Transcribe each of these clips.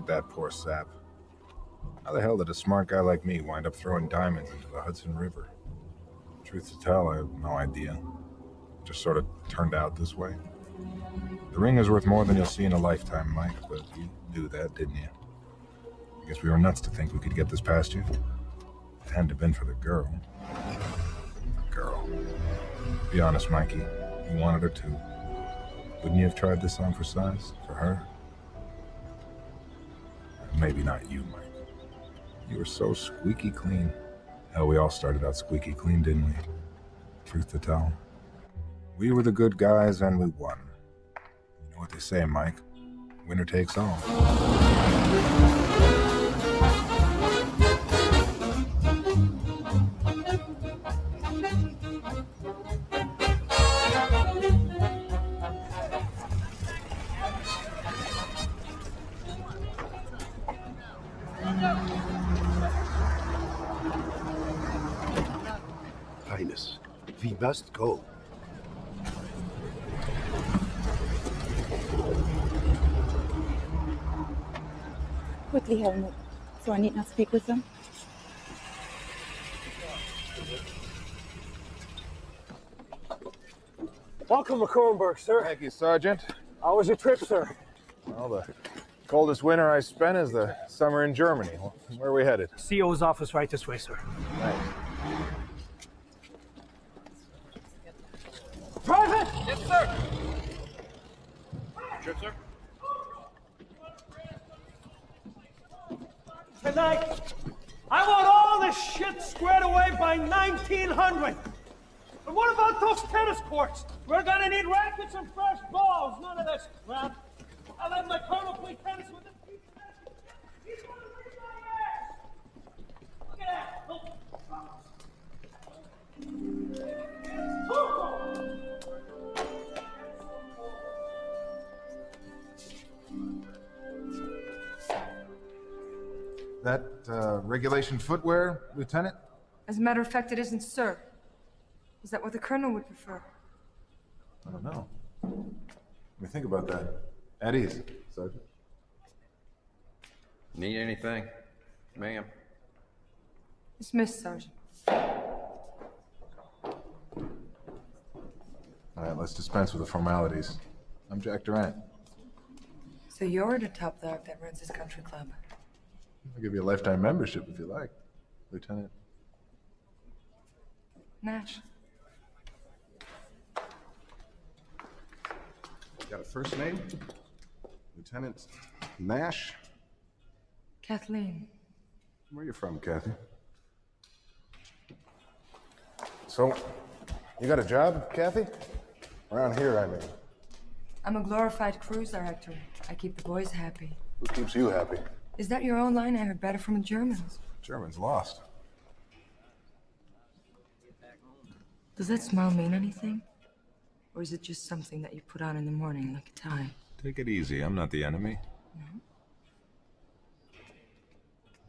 at that poor sap. How the hell did a smart guy like me wind up throwing diamonds into the Hudson River? Truth to tell, I have no idea. It just sort of turned out this way. The ring is worth more than you'll see in a lifetime, Mike, but you knew that, didn't you? I guess we were nuts to think we could get this past you. If it hadn't have been for the girl. The girl. Be honest, Mikey. You wanted her too. Wouldn't you have tried this on for size? For her? Maybe not you, Mike. You were so squeaky clean. Hell, we all started out squeaky clean, didn't we? Truth to tell. We were the good guys and we won. You know what they say, Mike? Winner takes all. Highness, we must go. Quickly, Helmut, so I need not speak with them. Welcome to Kronberg, sir. Thank you, Sergeant. How was your trip, sir? Well, the coldest winter I spent is the summer in Germany. Where are we headed? CO's office right this way, sir. Thanks. Private! Yes, sir. Trip, sir? Tonight, I want all this shit squared away by 1900. But what about those tennis courts? We're gonna need rackets and fresh balls. None of this crap. I'll let my colonel play tennis with this piece of that. He's gonna beat my ass. Look at that. Look. That regulation footwear, Lieutenant? As a matter of fact, it isn't, sir. Is that what the colonel would prefer? I don't know. Let me think about that. At ease, Sergeant. Need anything? Ma'am. Dismissed, Sergeant. All right, let's dispense with the formalities. I'm Jack Durant. So you're the top dog that runs this country club. I'll give you a lifetime membership if you like, Lieutenant. Nash. Got a first name? Lieutenant Nash? Kathleen. Where are you from, Kathy? So, you got a job, Kathy? Around here, I mean. I'm a glorified cruise director. I keep the boys happy. Who keeps you happy? Is that your own line? I heard better from the Germans. Germans lost. Does that smile mean anything? Or is it just something that you put on in the morning like a tie? Take it easy. I'm not the enemy. No?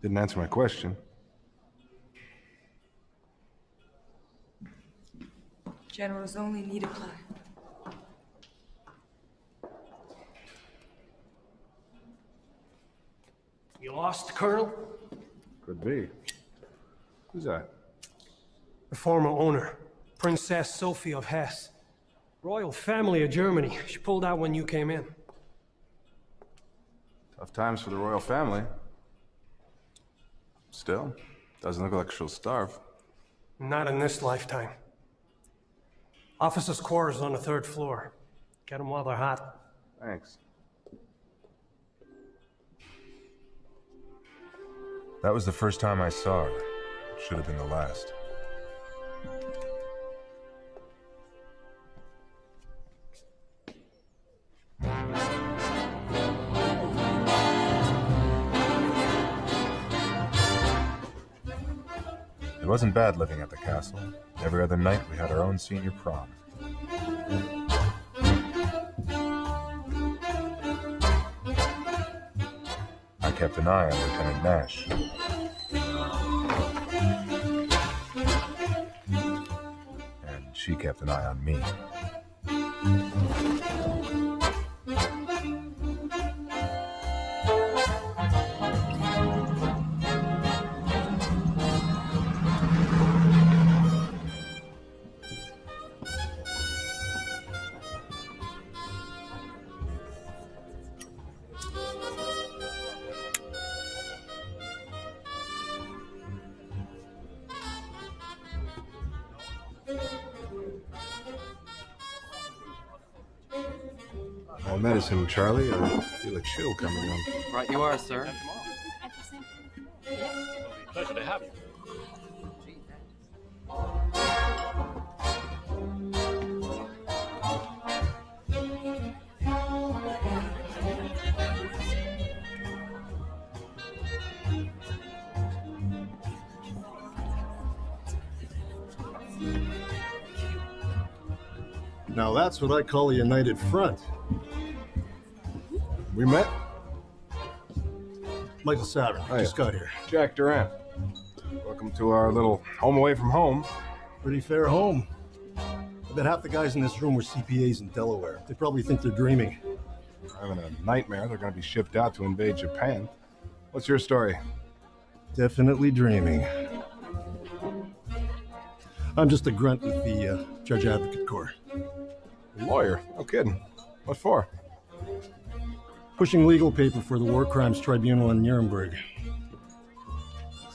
Didn't answer my question. Generals only need apply. You lost, Colonel? Could be. Who's that? The former owner, Princess Sophie of Hesse. Royal family of Germany. She pulled out when you came in. Tough times for the royal family. Still, doesn't look like she'll starve. Not in this lifetime. Officers' quarters on the 3rd floor. Get them while they're hot. Thanks. That was the first time I saw her. Should have been the last. It wasn't bad living at the castle. Every other night we had our own senior prom. I kept an eye on Lieutenant Nash. And she kept an eye on me. All medicine, Charlie. I feel a chill coming on. Right you are, sir. Pleasure to have you. Now that's what I call a united front. We met? Michael Savin, Hiya. just got here. Jack Durant. Welcome to our little home away from home. Pretty fair home. I bet half the guys in this room were CPAs in Delaware. They probably think they're dreaming. Having a nightmare. They're going to be shipped out to invade Japan. What's your story? Definitely dreaming. I'm just a grunt with the Judge Advocate Corps. Lawyer. No kidding. What for? Pushing legal paper for the War Crimes Tribunal in Nuremberg.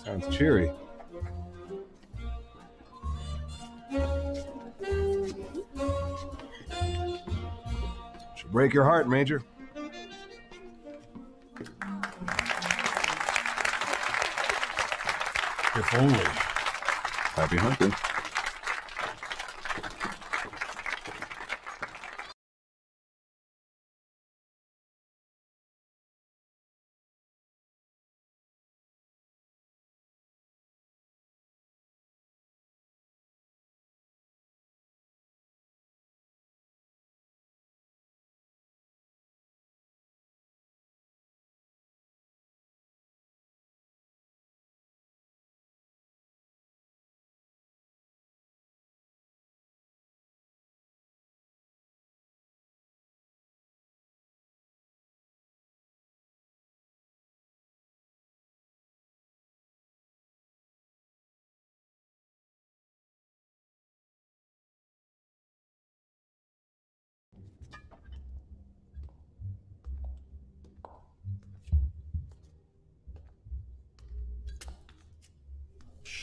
Sounds cheery. Should break your heart, Major. If only. Happy hunting.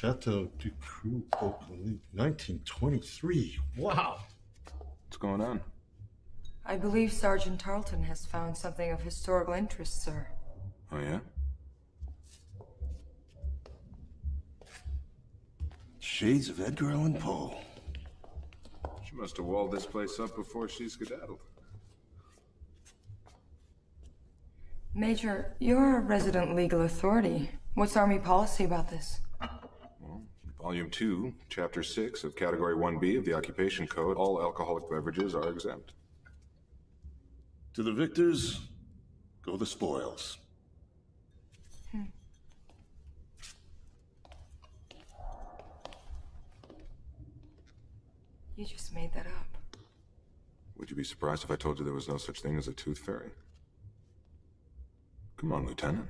Chateau du Cru, 1923. Wow. What's going on? I believe Sergeant Tarleton has found something of historical interest, sir. Oh, yeah? Shades of Edgar Allan Poe. She must have walled this place up before she skedaddled. Major, you're a resident legal authority. What's Army policy about this? Volume 2, Chapter 6 of Category 1B of the Occupation Code, all alcoholic beverages are exempt. To the victors, go the spoils. You just made that up. Would you be surprised if I told you there was no such thing as a tooth fairy? Come on, Lieutenant.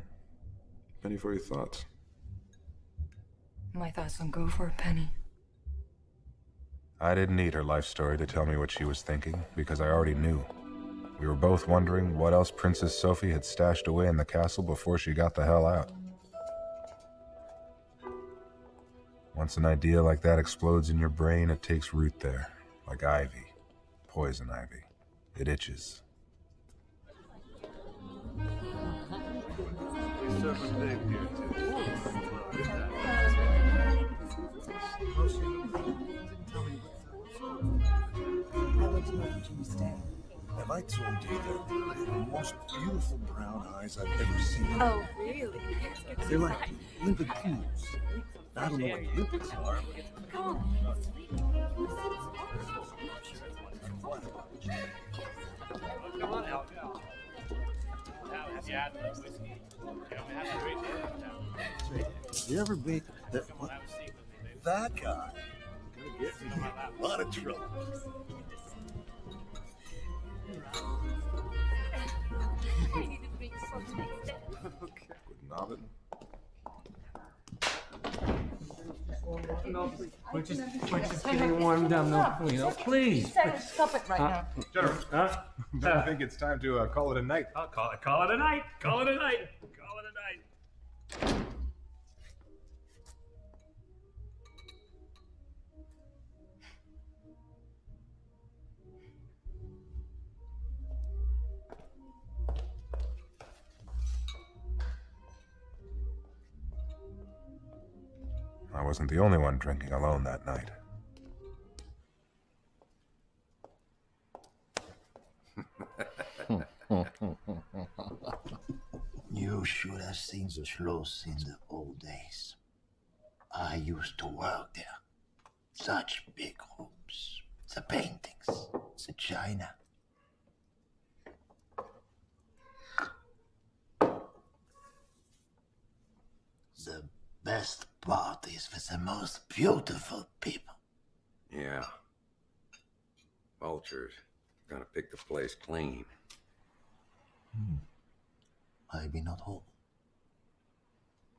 Penny for your thoughts. My thoughts don't go for a penny. I didn't need her life story to tell me what she was thinking, because I already knew. We were both wondering what else Princess Sophie had stashed away in the castle before she got the hell out. Once an idea like that explodes in your brain, it takes root there, like ivy, poison ivy. It itches. Have I told you that they're the most beautiful brown eyes I've ever seen? Oh, really? They're like limpid pools. I don't know what lipids are. Come on. Come on out. Have you had the whiskey? We have to drink it. You ever meet that that guy? Gonna get me in a lot of trouble. Good nobbin. We're just getting warmed up. No, please. Stop it right now. General, I think it's time to call it a night. I'll call it a night. Call it a night. Call it a night. wasn't the only one drinking alone that night. You should have seen the Schloss in the old days. I used to work there. Such big rooms. The paintings, the china. The best parties with the most beautiful people. Yeah. Vultures gonna pick the place clean. I be not home.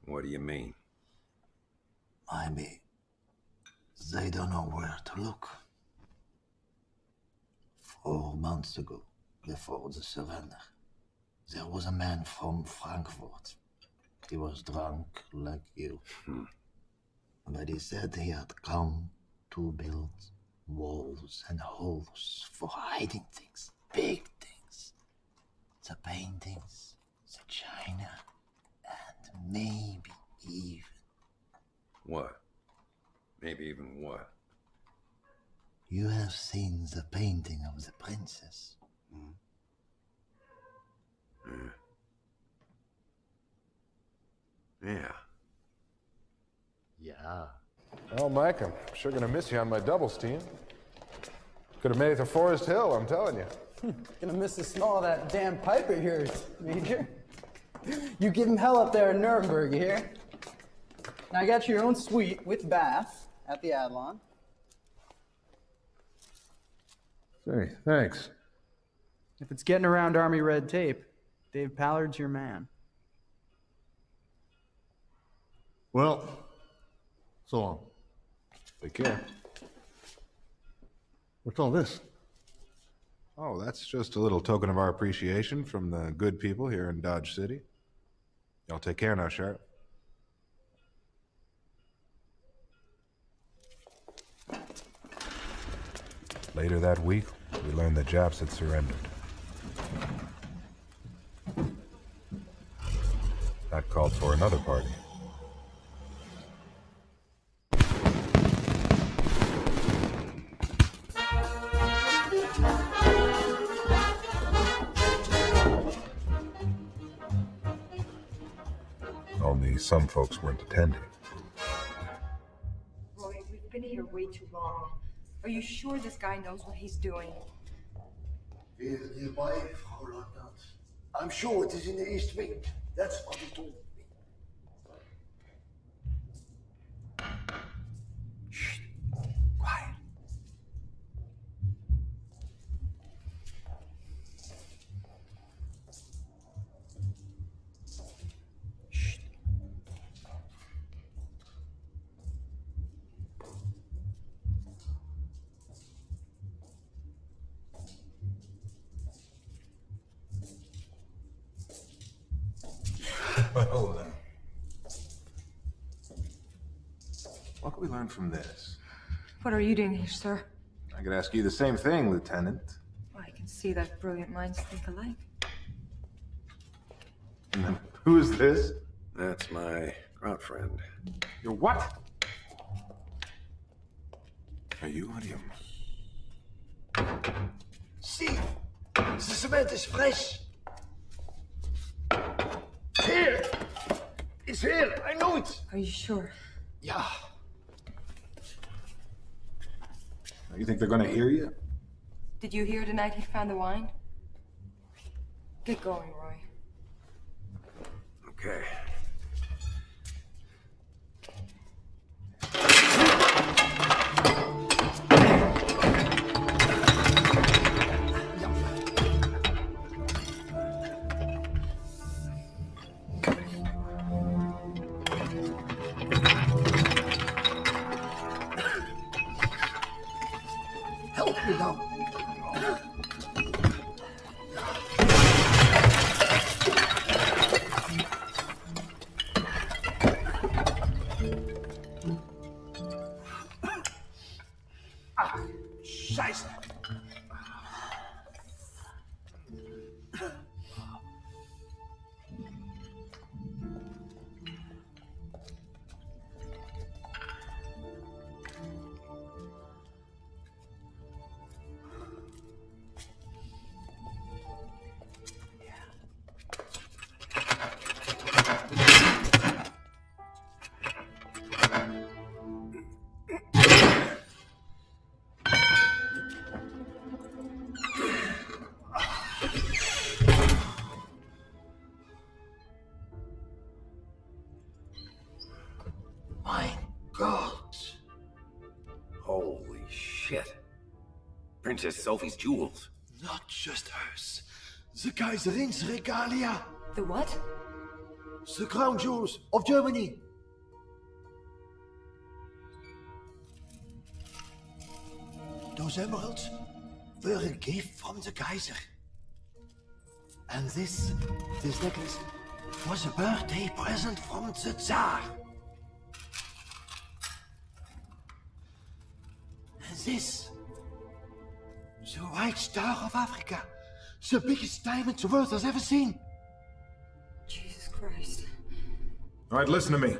What do you mean? I be... They don't know where to look. 4 months ago, before the surrender, there was a man from Frankfurt. He was drunk like you. But he said he had come to build walls and holes for hiding things, big things. The paintings, the china, and maybe even... What? Maybe even what? You have seen the painting of the princess. Yeah. Yeah. Well, Mike, I'm sure gonna miss you on my doubles team. Could have made it to Forest Hill, I'm telling you. Gonna miss the smell of that damn pipe of yours, Major. You give him hell up there in Nuremberg, you hear? Now I got your own suite with bath at the Adlon. Say, thanks. If it's getting around Army red tape, Dave Pallard's your man. Well, so long. Take care. What's all this? Oh, that's just a little token of our appreciation from the good people here in Dodge City. Y'all take care now, Sheriff. Later that week, we learned the Japs had surrendered. That called for another party. Only some folks weren't attending. Roy, we've been here way too long. Are you sure this guy knows what he's doing? He is nearby, Frau Leutnant. I'm sure it is in the East Wing. That's what he told me. Shh. Quiet. Shh. Well, what can we learn from this? What are you doing here, sir? I could ask you the same thing, Lieutenant. Well, I can see that brilliant minds think alike. And then, who is this? That's my ground friend. Your what? Are you William? See, the cement is fresh. Here! It's here! I know it! Are you sure? Yeah. You think they're gonna hear you? Did you hear tonight he found the wine? Get going, Roy. Okay. Help me now. Princess Sophie's jewels. Not just hers. The Kaiserin's regalia. The what? The crown jewels of Germany. Those emeralds were a gift from the Kaiser. And this necklace was a birthday present from the Tsar. And this, the White Star of Africa, the biggest diamond the world has ever seen. Jesus Christ. All right, listen to me.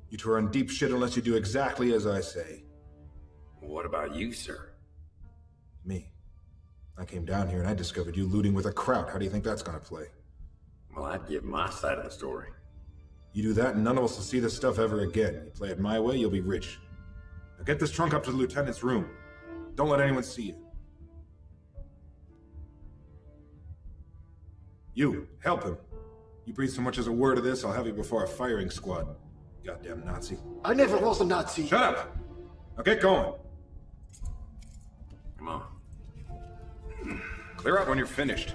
You two are in deep shit unless you do exactly as I say. What about you, sir? Me. I came down here and I discovered you looting with a crowd. How do you think that's gonna play? Well, I'd give my side of the story. You do that and none of us will see this stuff ever again. You play it my way, you'll be rich. Now get this trunk up to the lieutenant's room. Don't let anyone see you. You, help him. You breathe so much as a word of this, I'll have you before a firing squad. Goddamn Nazi. I never was a Nazi. Shut up! Now get going. Come on. Clear out when you're finished.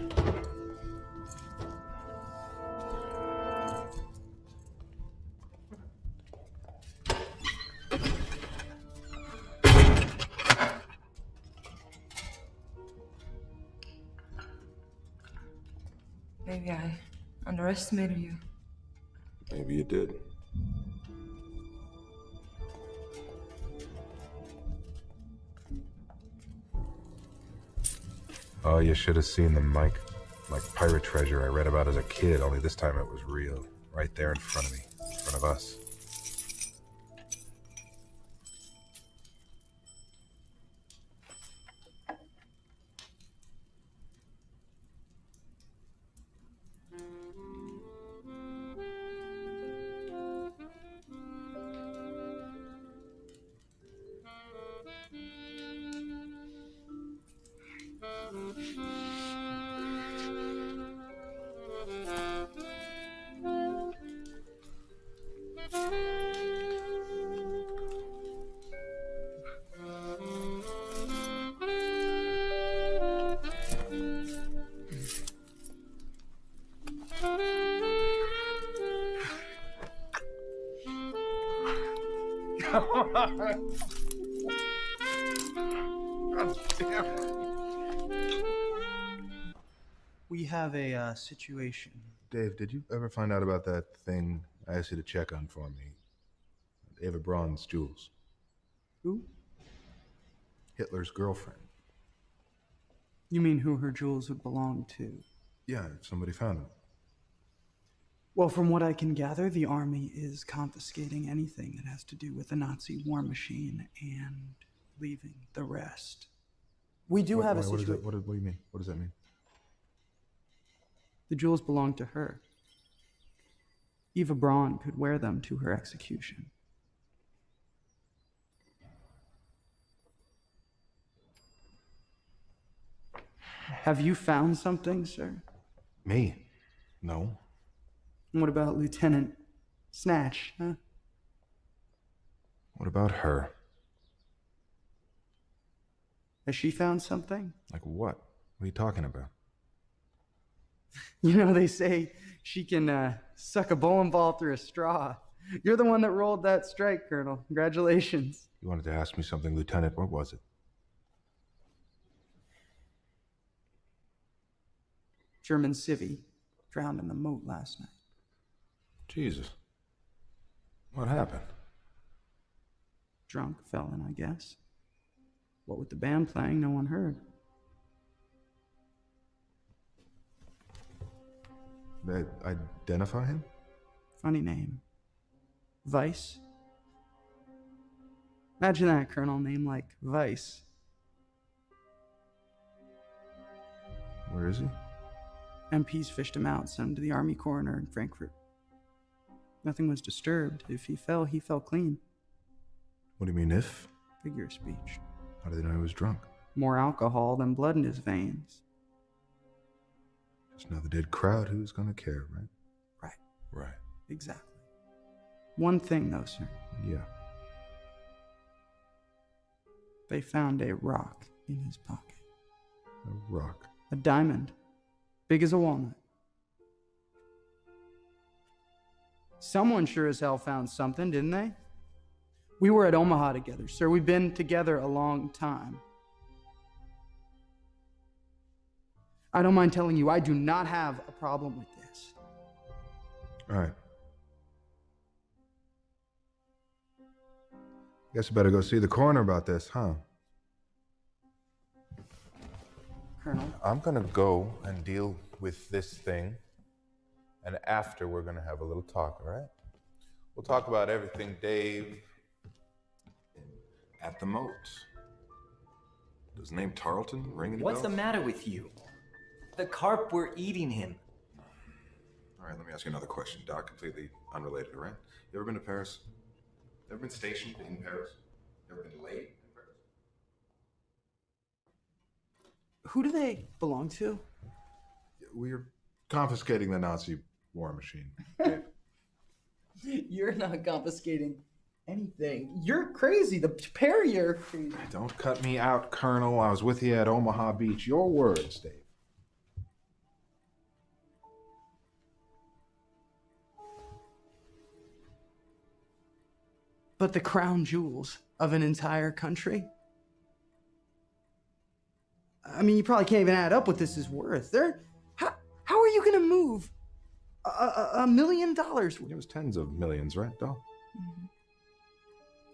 Maybe I underestimated you. Maybe you did. Oh, you should have seen them, Mike. Like pirate treasure I read about as a kid, only this time it was real. Right there in front of me. In front of us. We have a situation. Dave, did you ever find out about that thing I asked you to check on for me? Eva Braun's jewels. Who? Hitler's girlfriend. You mean who her jewels would belong to? Yeah, if somebody found them. Well, from what I can gather, the army is confiscating anything that has to do with the Nazi war machine and leaving the rest. We do have a situation. What do you mean? What does that mean? The jewels belong to her. Eva Braun could wear them to her execution. Have you found something, sir? Me? No. What about Lieutenant Snatch, huh? What about her? Has she found something? Like what? What are you talking about? You know, they say she can suck a bowling ball through a straw. You're the one that rolled that strike, Colonel. Congratulations. You wanted to ask me something, Lieutenant. What was it? German civvy drowned in the moat last night. Jesus. What happened? Drunk felon, I guess. What with the band playing, no one heard. They identify him? Funny name. Vice. Imagine that, Colonel. Name like Vice. Where is he? MPs fished him out, sent him to the army coroner in Frankfurt. Nothing was disturbed. If he fell clean. What do you mean, if? Figure of speech. How do they know he was drunk? More alcohol than blood in his veins. Just another dead crowd. Who's gonna care, right? Right. Right. Exactly. One thing, though, sir. Yeah. They found a rock in his pocket. A rock. A diamond. Big as a walnut. Someone sure as hell found something, didn't they? We were at Omaha together, sir. We've been together a long time. I don't mind telling you, I do not have a problem with this. All right. Guess you better go see the coroner about this, huh? Colonel? I'm gonna go and deal with this thing, and after we're gonna have a little talk, all right? We'll talk about everything, Dave. At the moat. Does the name Tarleton ring any What's bells? the matter with you? The carp were eating him. All right, let me ask you another question, Doc. Completely unrelated, all right? You ever been to Paris? Ever been stationed in Paris? Ever been late in Paris? Who do they belong to? We're confiscating the Nazi war machine. You're not confiscating anything. You're crazy. The pair of you are crazy. Don't cut me out, Colonel. I was with you at Omaha Beach. Your words, Dave. But the crown jewels of an entire country? I mean, you probably can't even add up what this is worth. How are you going to move $1 million? It was tens of millions, right, Doll? Mm-hmm.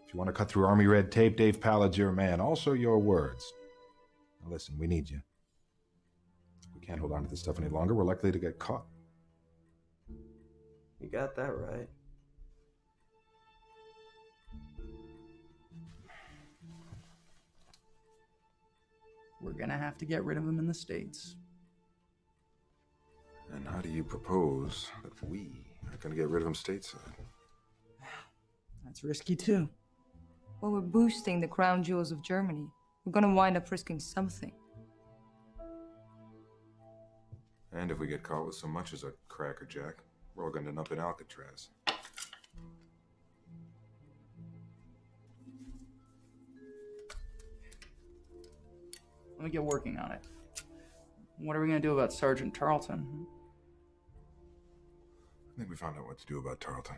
If you want to cut through Army red tape, Dave Pallad's your man. Also your words. Now listen, we need you. We can't hold on to this stuff any longer. We're likely to get caught. You got that right. We're going to have to get rid of him in the States. And how do you propose that we are going to get rid of him stateside? That's risky too. Well, we're boosting the crown jewels of Germany. We're gonna wind up risking something. And if we get caught with so much as a Cracker Jack, we're all going to end up in Alcatraz. Let me get working on it. What are we going to do about Sergeant Tarleton? I think we found out what to do about Tarleton.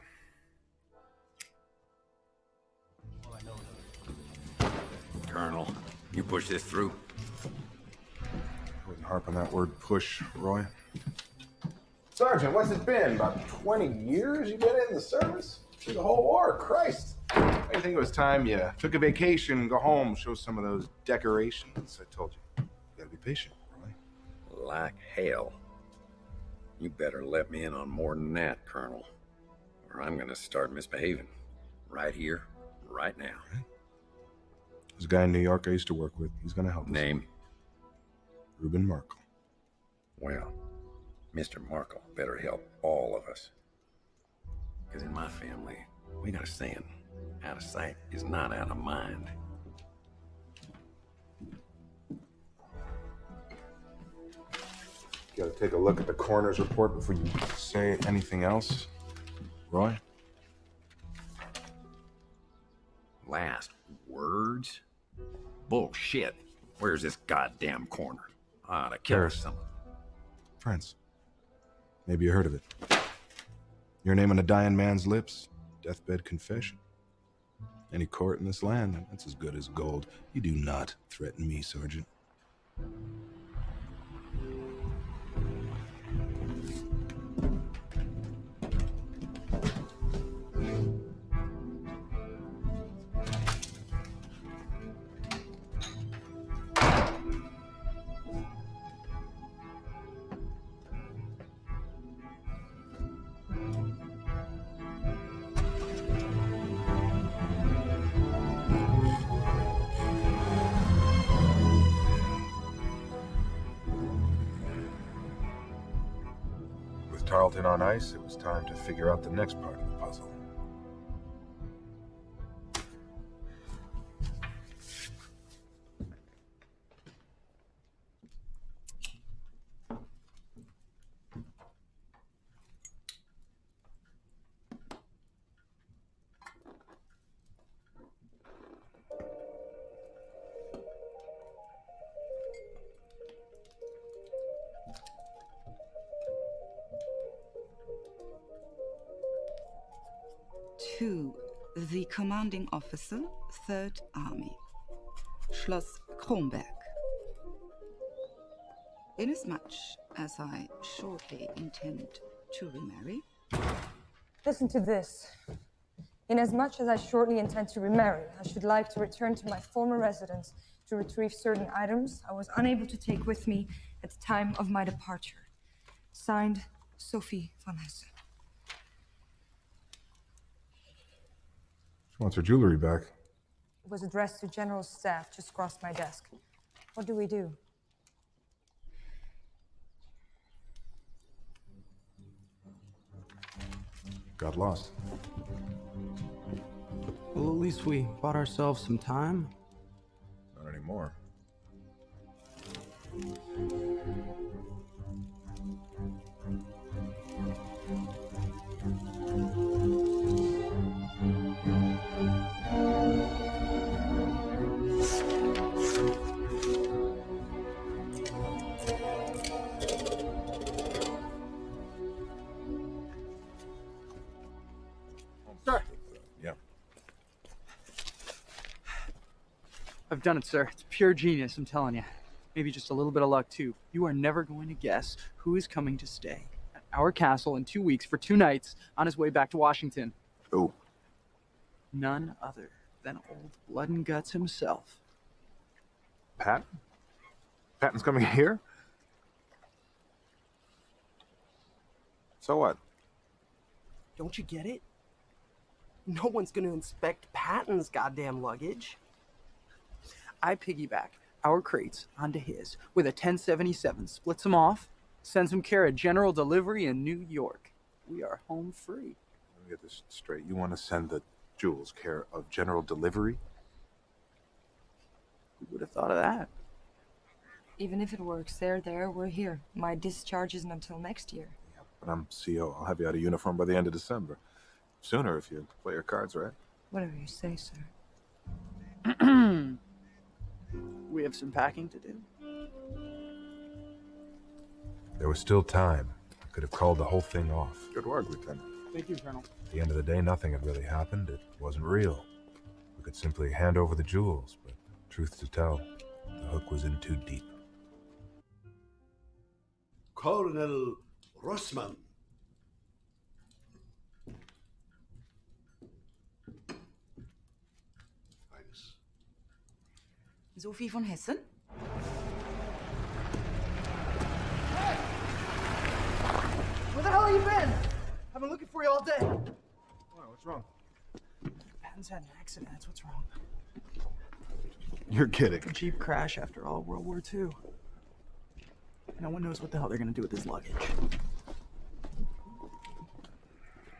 Colonel, you push this through? I wouldn't harp on that word push, Roy. Sergeant, what's it been? About 20 years you've been in the service? Through the whole war, Christ. I think it was time you took a vacation, go home, show some of those decorations. I told you. You gotta be patient, Roy. Like hell. You better let me in on more than that, Colonel, or I'm gonna start misbehaving. Right here, right now. Right. There's a guy in New York I used to work with. He's gonna help us. Name? Reuben Markle. Well, Mr. Markle better help all of us. Because in my family, we got a saying, out of sight is not out of mind. You gotta take a look at the coroner's report before you say anything else, Roy. Last words? Bullshit. Where's this goddamn corner? I ought to kill Paris. someone. France. Maybe you heard of it. Your name on a dying man's lips, deathbed confession. Any court in this land, that's as good as gold. You do not threaten me, Sergeant. With Tarleton on ice, it was time to figure out the next part of the puzzle. To the commanding officer, 3rd Army, Schloss Kronberg. Inasmuch as I shortly intend to remarry. Listen to this. Inasmuch as I shortly intend to remarry, I should like to return to my former residence to retrieve certain items I was unable to take with me at the time of my departure. Signed, Sophie von Hessen. She wants her jewelry back. It was addressed to General Staff just across my desk. What do we do? Got lost. Well, at least we bought ourselves some time. Not anymore. Sir. Yeah. I've done it, sir. It's pure genius, I'm telling you. Maybe just a little bit of luck, too. You are never going to guess who is coming to stay at our castle in 2 weeks for 2 nights on his way back to Washington. Oh. None other than old Blood and Guts himself. Pat? Patton's coming here? So what? Don't you get it? No one's gonna inspect Patton's goddamn luggage. I piggyback our crates onto his with a 1077, splits them off, sends him care of general delivery in New York. We are home free. Let me get this straight. You want to send the jewels care of general delivery? Who would have thought of that? Even if it works, they're there, we're here. My discharge isn't until next year. But I'm CO. I'll have you out of uniform by the end of December. Sooner if you play your cards right. Whatever you say, sir. We have some packing to do. There was still time. I could have called the whole thing off. Good work, Lieutenant. Thank you, Colonel. At the end of the day, nothing had really happened. It wasn't real. We could simply hand over the jewels, but truth to tell, the hook was in too deep. Colonel Rossmann. Sophie von Hessen? Hey! Where the hell have you been? I've been looking for you all day. Wow, what's wrong? Patton's had an accident, that's what's wrong. You're kidding. A Jeep crash after all World War II. No one knows what the hell they're gonna do with his luggage.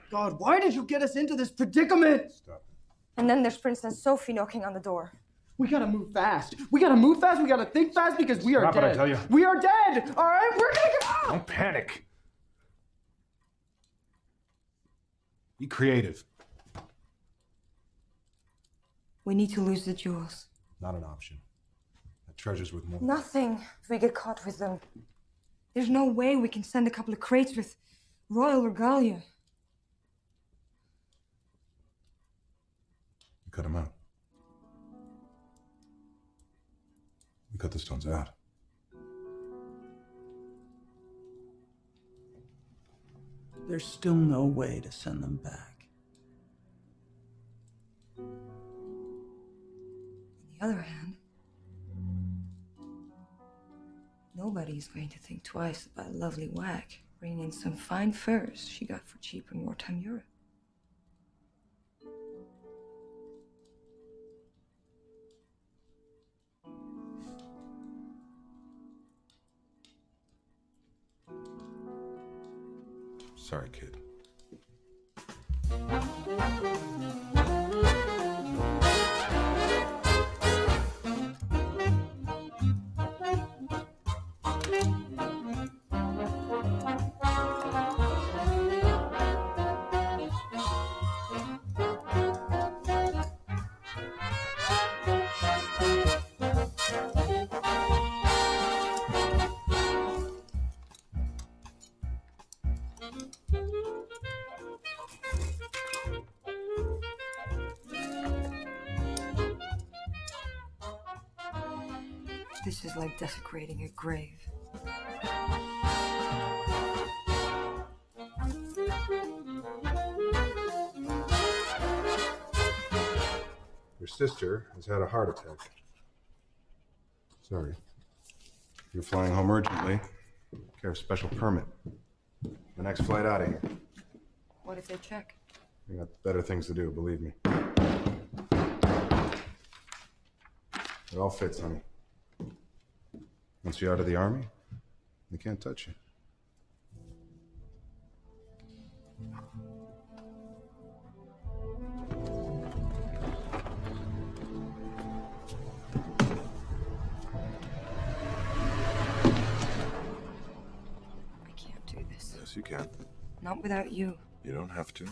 God, why did you get us into this predicament? Stop. And then there's Princess Sophie knocking on the door. We gotta move fast. We gotta move fast. We gotta think fast because we are Stop dead. it, I tell you. We are dead. All right, we're gonna get out. Don't panic. Be creative. We need to lose the jewels. Not an option. That treasure's worth more. Nothing if we get caught with them. There's no way we can send a couple of crates with royal regalia. We cut him out. We cut the stones out. There's still no way to send them back. On the other hand, nobody's going to think twice about a lovely whack bringing in some fine furs she got for cheap in wartime Europe. Sorry, kid. This is like desecrating a grave. Your sister has had a heart attack. Sorry. You're flying home urgently. Care of special permit. The next flight out of here. What if they check? You got better things to do, believe me. It all fits, honey. Once you're out of the army, they can't touch you. I can't do this. Yes, you can. Not without you. You don't have to.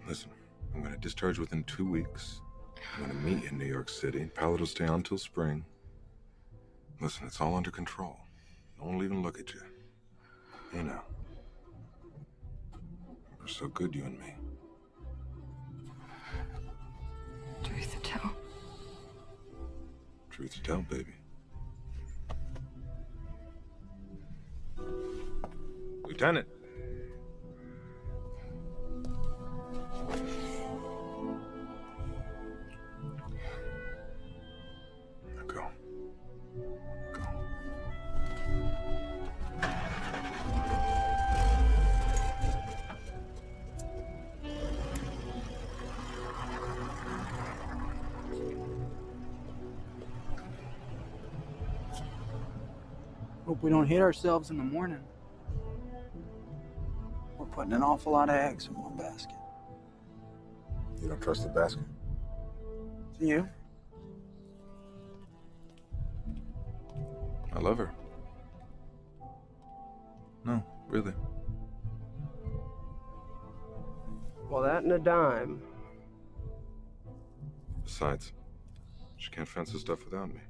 Listen, I'm gonna discharge within 2 weeks. I'm gonna meet you in New York City. Pilot will stay on till spring. Listen, it's all under control. No one will even look at you. You know. We're so good, you and me. Truth to tell. Truth to tell, baby. Lieutenant. Now go. Go. Hope we don't hit ourselves in the morning. We're putting an awful lot of eggs in one basket. You don't trust the basket? Do you? I love her. No, really. Well, that and a dime. Besides, she can't fence this stuff without me.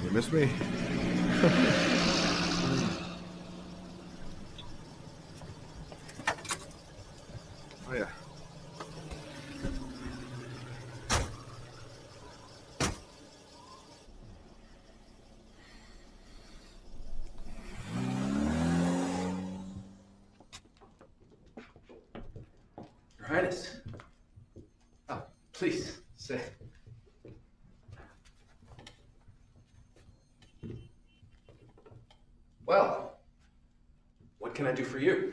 You miss me? Oh, yeah. Your Highness. Oh, please, sit. Well, what can I do for you?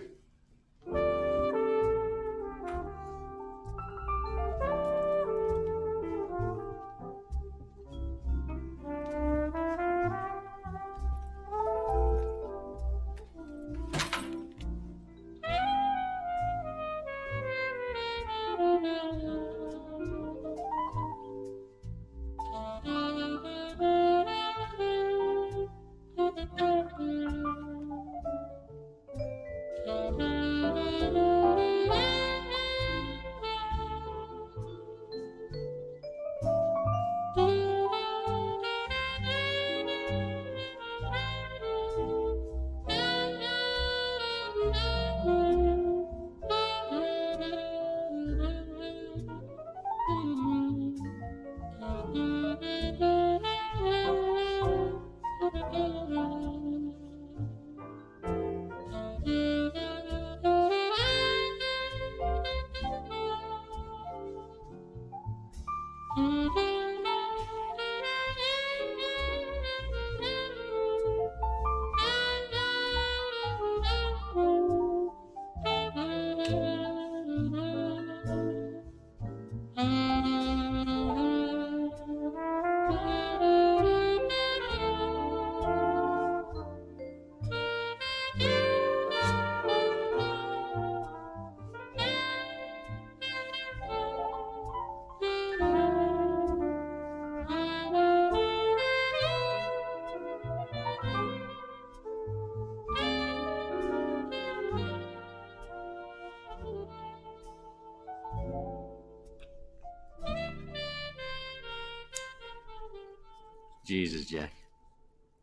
Jesus, Jack.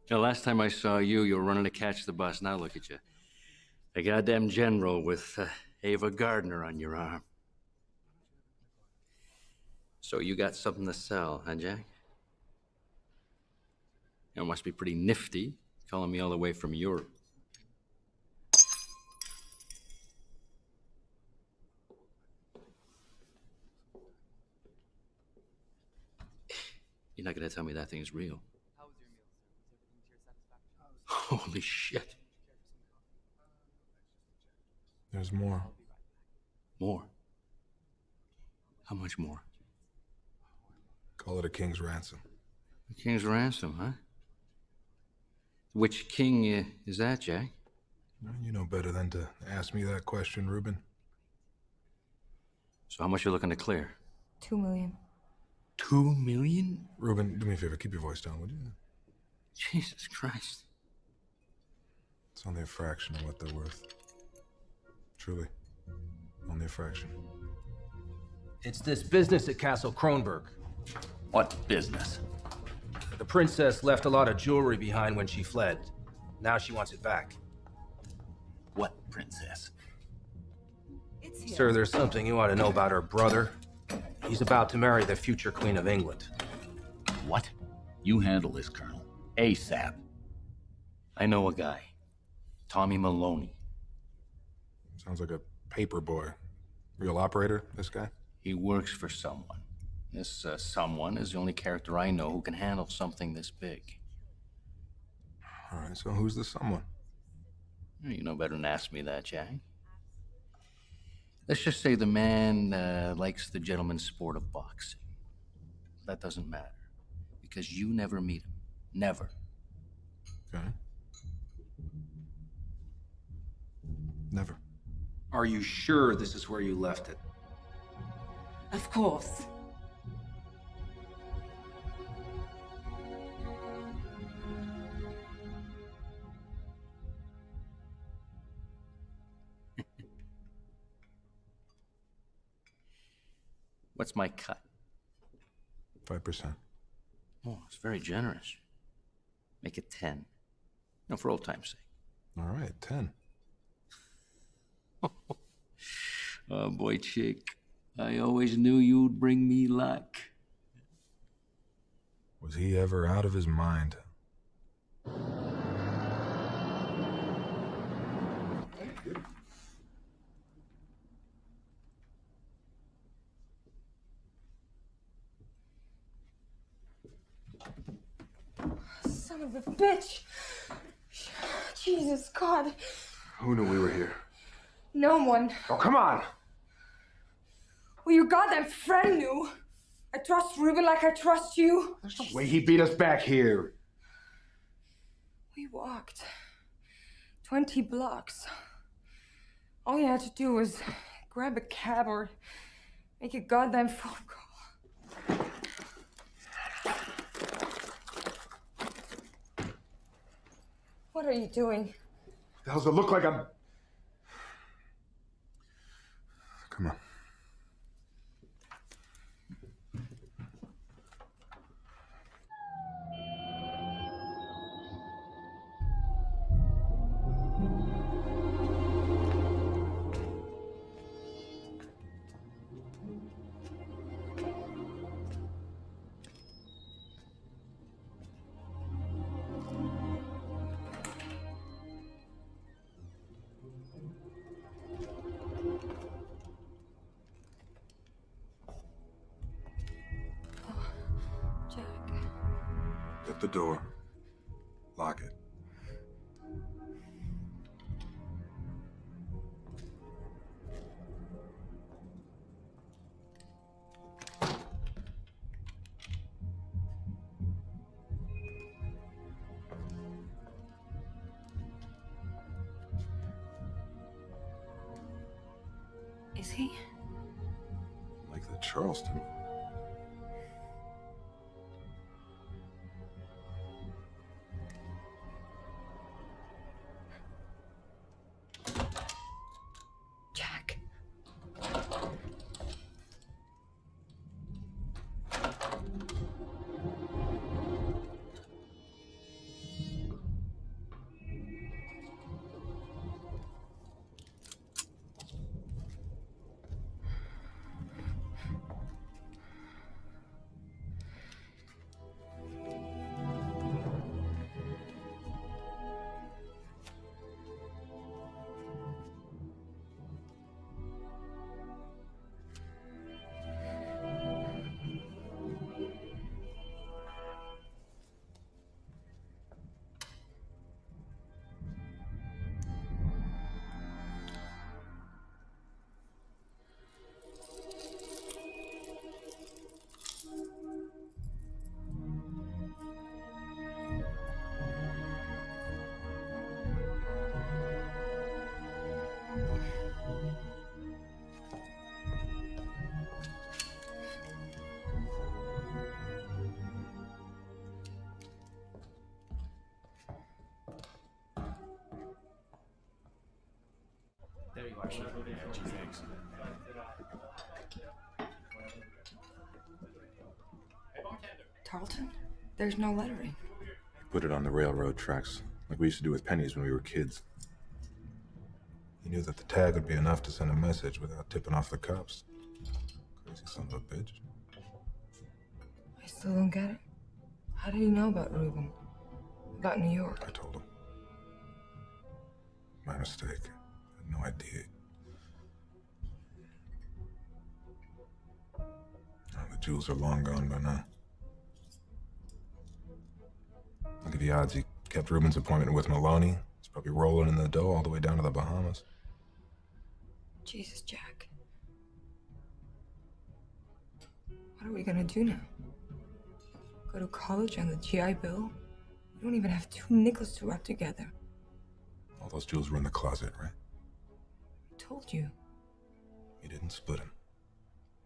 The last time I saw you, you were running to catch the bus. Now look at you. A goddamn general with Ava Gardner on your arm. So you got something to sell, huh, Jack? It must be pretty nifty, calling me all the way from Europe. You're not gonna tell me that thing's real. Holy shit. There's more. More? How much more? Call it a king's ransom. A king's ransom, huh? Which king is that, Jack? You know better than to ask me that question, Reuben. So how much you looking to clear? 2 million. 2 million? Reuben, do me a favor, keep your voice down, would you? Jesus Christ. It's only a fraction of what they're worth. Truly. Only a fraction. It's this business at Castle Kronberg. What business? The princess left a lot of jewelry behind when she fled. Now she wants it back. What princess? Sir, there's something you ought to know about her brother. He's about to marry the future Queen of England. What? You handle this, Colonel. ASAP. I know a guy. Tommy Maloney. Sounds like a paper boy. Real operator, this guy? He works for someone. This someone is the only character I know who can handle something this big. All right, so who's the someone? You know better than ask me that, Jack. Let's just say the man likes the gentleman's sport of boxing. That doesn't matter, because you never meet him. Never. Okay. Never. Are you sure this is where you left it? Of course. What's my cut? 5%. Oh, it's very generous. Make it 10. No, for old time's sake. All right, 10. Oh, boy, chick. I always knew you'd bring me luck. Was he ever out of his mind? Son of a bitch! Jesus, God. Who knew we were here? No one. Oh, come on! Well, your goddamn friend knew. I trust Reuben like I trust you. There's no way he beat us back here. We walked 20 blocks. All you had to do was grab a cab or make a goddamn phone call. What are you doing? The hell's it look like I'm... Come on. At the door. Lock it. Is he? Like the Charleston. Jack. There you are. Gee, thanks. Tarleton? There's no lettering. Put it on the railroad tracks, like we used to do with pennies when we were kids. He knew that the tag would be enough to send a message without tipping off the cops. Crazy son of a bitch. I still don't get it. How did he know about Reuben? About New York? I told him. My mistake. I had no idea. Oh, the jewels are long gone by now. Look at the odds he kept Reuben's appointment with Maloney. He's probably rolling in the dough all the way down to the Bahamas. Jesus, Jack. What are we gonna do now? Go to college on the GI Bill? We don't even have 2 nickels to rub together. All those jewels were in the closet, right? I told you. You didn't split them.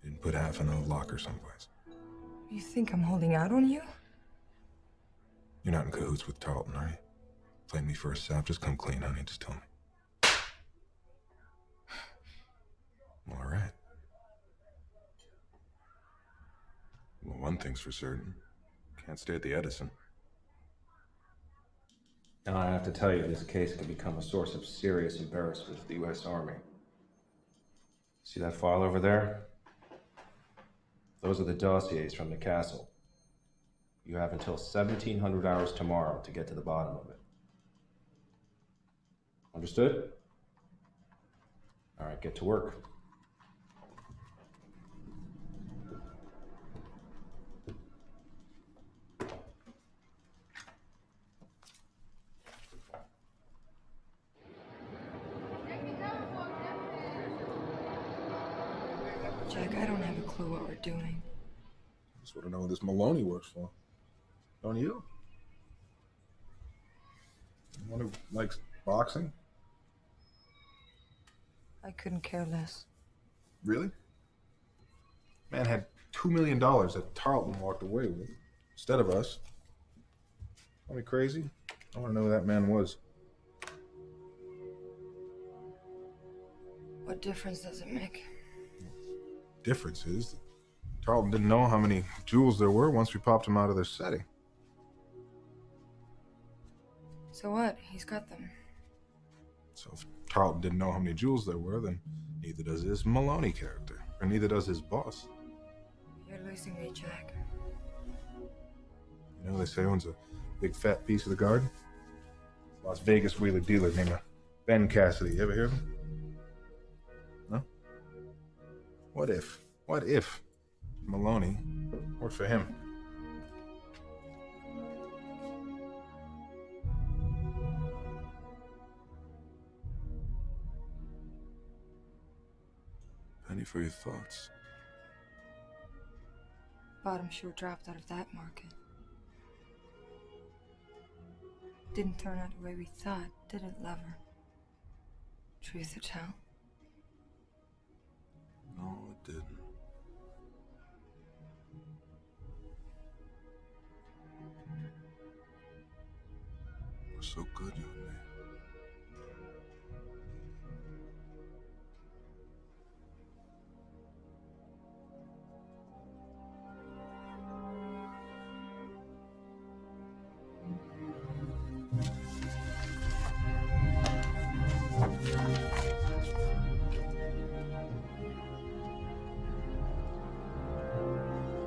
You didn't put half in a locker someplace. You think I'm holding out on you? You're not in cahoots with Tarleton, are you? Playing me for a sap? Just come clean, honey. Just tell me. All right. Well, one thing's for certain. Can't stay at the Edison. Now I have to tell you, this case could become a source of serious embarrassment to the U.S. Army. See that file over there? Those are the dossiers from the castle. You have until 1700 hours tomorrow to get to the bottom of it. Understood? All right, get to work. Jack, I don't have a clue what we're doing. I just want to know what this Maloney works for. Don't you? One who likes boxing? I couldn't care less. Really? Man had $2 million that Tarleton walked away with, instead of us. Call me crazy? I want to know who that man was. What difference does it make? Difference is that Tarleton didn't know how many jewels there were once we popped them out of their setting. So what? He's got them. So if Tarleton didn't know how many jewels there were, then neither does this Maloney character, or neither does his boss. You're losing me, Jack. You know, they say owns a big fat piece of the garden? Las Vegas wheeler dealer named Ben Cassidy. You ever hear of him? No? What if Maloney worked for him? Penny for your thoughts. Bottom sure dropped out of that market. Didn't turn out the way we thought, did it, lover? Truth to tell? No, it didn't. We're so good, you and me.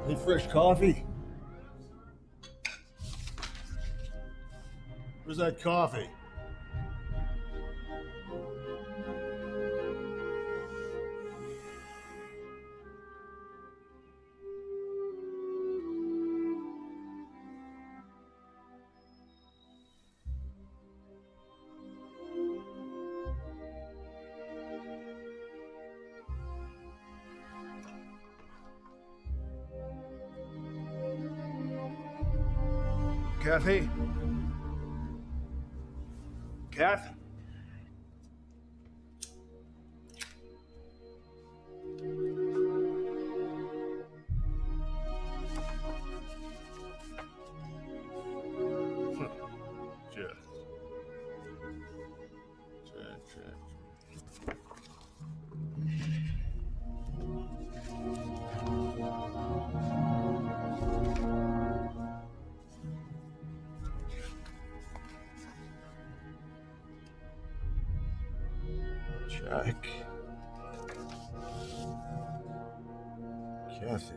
Any fresh coffee? Where's that coffee? Kathy? Kath? Jack. Kathy.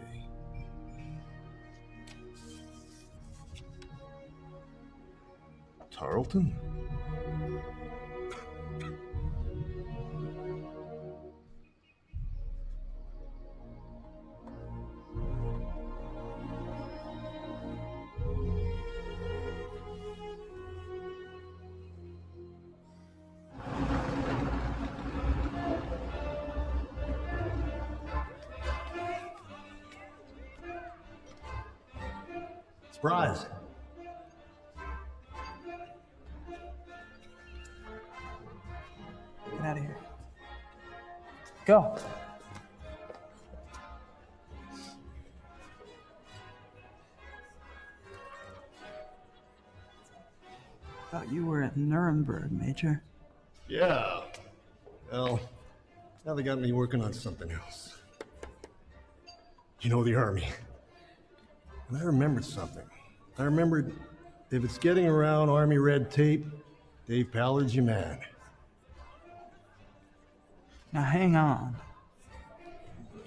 Tarleton? Surprise. Get out of here. Go. Thought you were at Nuremberg, Major. Yeah. Well, now they got me working on something else. You know, the Army. And I remembered something. I remembered if it's getting around Army red tape, Dave Pallard's your man. Now hang on.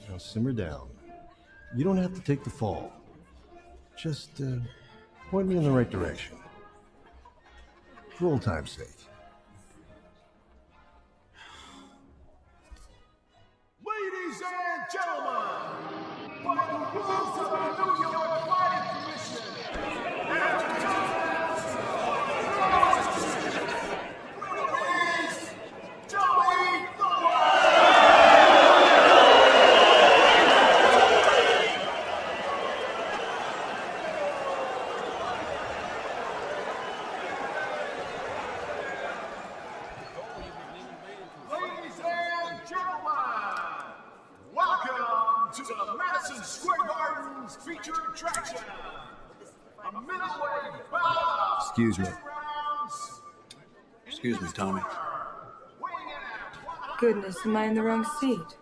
Now simmer down. You don't have to take the fall. Just point me in the right direction. For old time's sake. Ladies and gentlemen, by the rules of the New York Fighting Commission, Excuse me. Excuse me, Tommy. Goodness, am I in the wrong seat?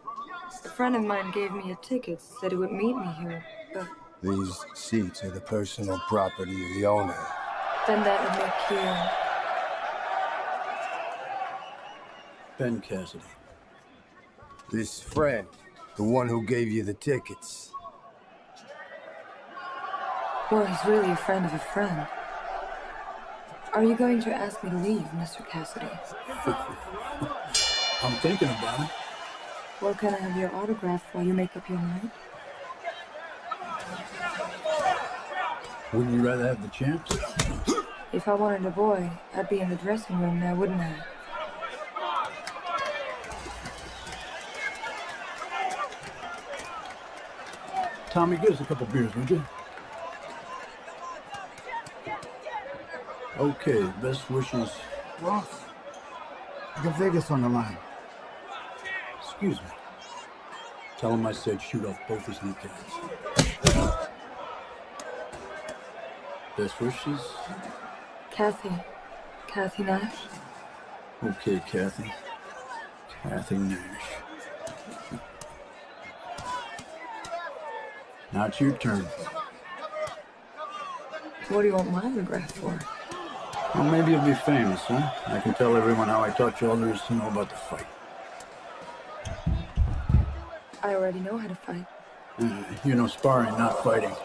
A friend of mine gave me a ticket, said he would meet me here, but... These seats are the personal property of the owner. Then that would make you... Ben Cassidy. This friend, the one who gave you the tickets. Well, he's really a friend of a friend. Are you going to ask me to leave, Mr. Cassidy? I'm thinking about it. Well, can I have your autograph while you make up your mind? Wouldn't you rather have the chance? If I wanted a boy, I'd be in the dressing room now, wouldn't I? Tommy, get us a couple beers, would you? Okay, best wishes. Ross, I got Vegas on the line. Excuse me. Tell him I said shoot off both his kneecaps. Best wishes? Kathy Nash? Okay, Kathy. Kathy Nash. Now it's your turn. What do you want my autograph for? Well, maybe you'll be famous, huh? I can tell everyone how I taught you all there is to know about the fight. I already know how to fight. You know sparring, not fighting.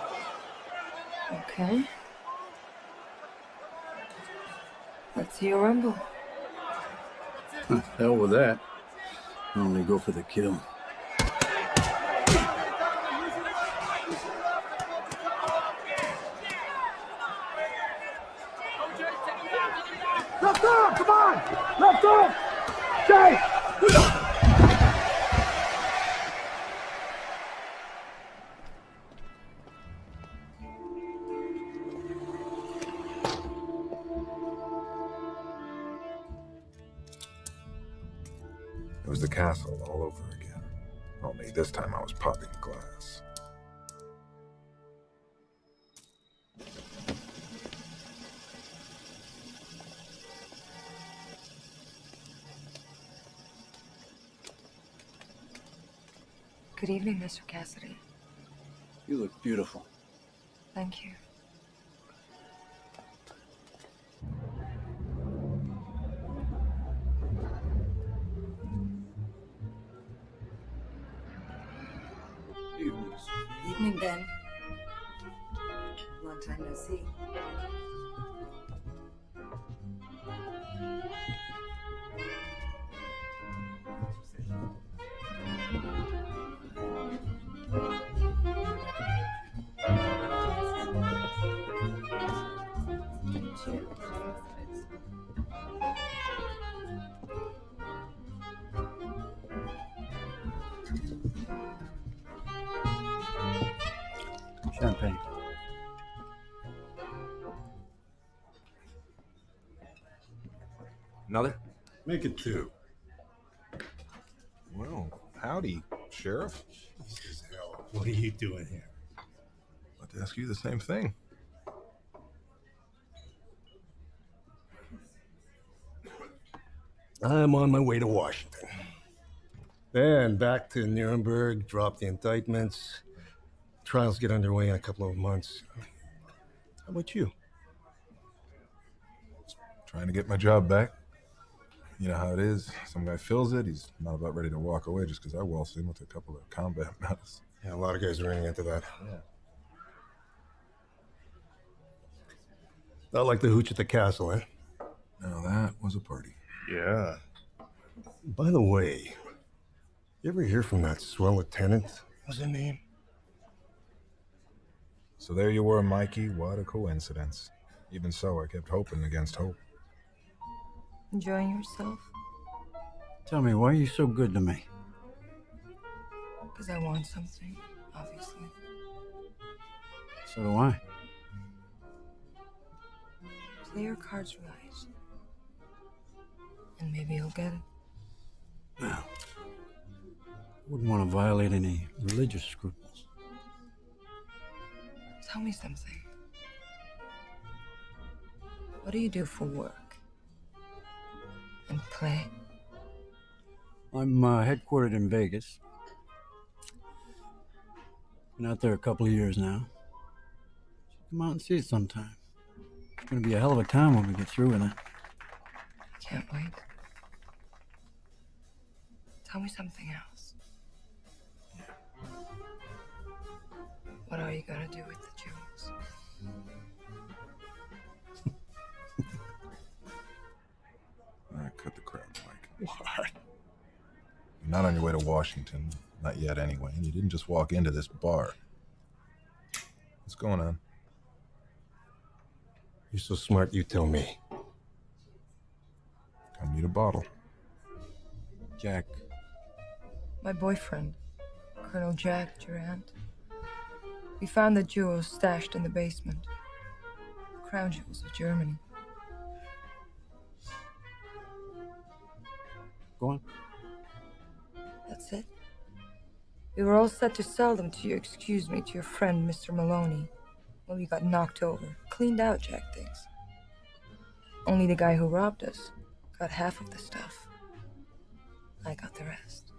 Okay. Let's see you rumble. Hell with that. I only go for the kill. Left arm, come on! Left arm! Jay! It was the castle all over again. Only this time I was popping glass. Good evening, Mr. Cassidy. You look beautiful. Thank you. Evening, Ben. Long time no see. Champagne. Another? Make it 2. Well, howdy, Sheriff. Jesus hell. What are you doing here? I'd like to ask you the same thing. I'm on my way to Washington. Then back to Nuremberg, drop the indictments. Trials get underway in a couple of months. How about you? Trying to get my job back. You know how it is. Some guy fills it. He's not about ready to walk away just because I waltzed in with a couple of combat medals. Yeah, a lot of guys are running into that. Yeah. Not like the hooch at the castle, eh? Now that was a party. Yeah. By the way, you ever hear from that swell lieutenant? What's his name? So there you were, Mikey. What a coincidence. Even so, I kept hoping against hope. Enjoying yourself? Tell me, why are you so good to me? Because I want something, obviously. So do I. Play your cards right. And maybe you'll get it. Well, wouldn't want to violate any religious scruples. Tell me something. What do you do for work? And play? I'm headquartered in Vegas. Been out there a couple of years now. Come out and see it sometime. It's gonna be a hell of a time when we get through with it. Can't wait. Tell me something else. What are you gonna do with the jewels? All right, cut the crap, Mike. What? You're not on your way to Washington. Not yet, anyway. And you didn't just walk into this bar. What's going on? You're so smart, you tell me. I need a bottle. Jack. My boyfriend, Colonel Jack Durant. We found the jewels stashed in the basement. The crown jewels of Germany. Go on. That's it. We were all set to sell them to to your friend, Mr. Maloney. Well, we got knocked over. Cleaned out, Jack thinks. Only the guy who robbed us got half of the stuff. I got the rest.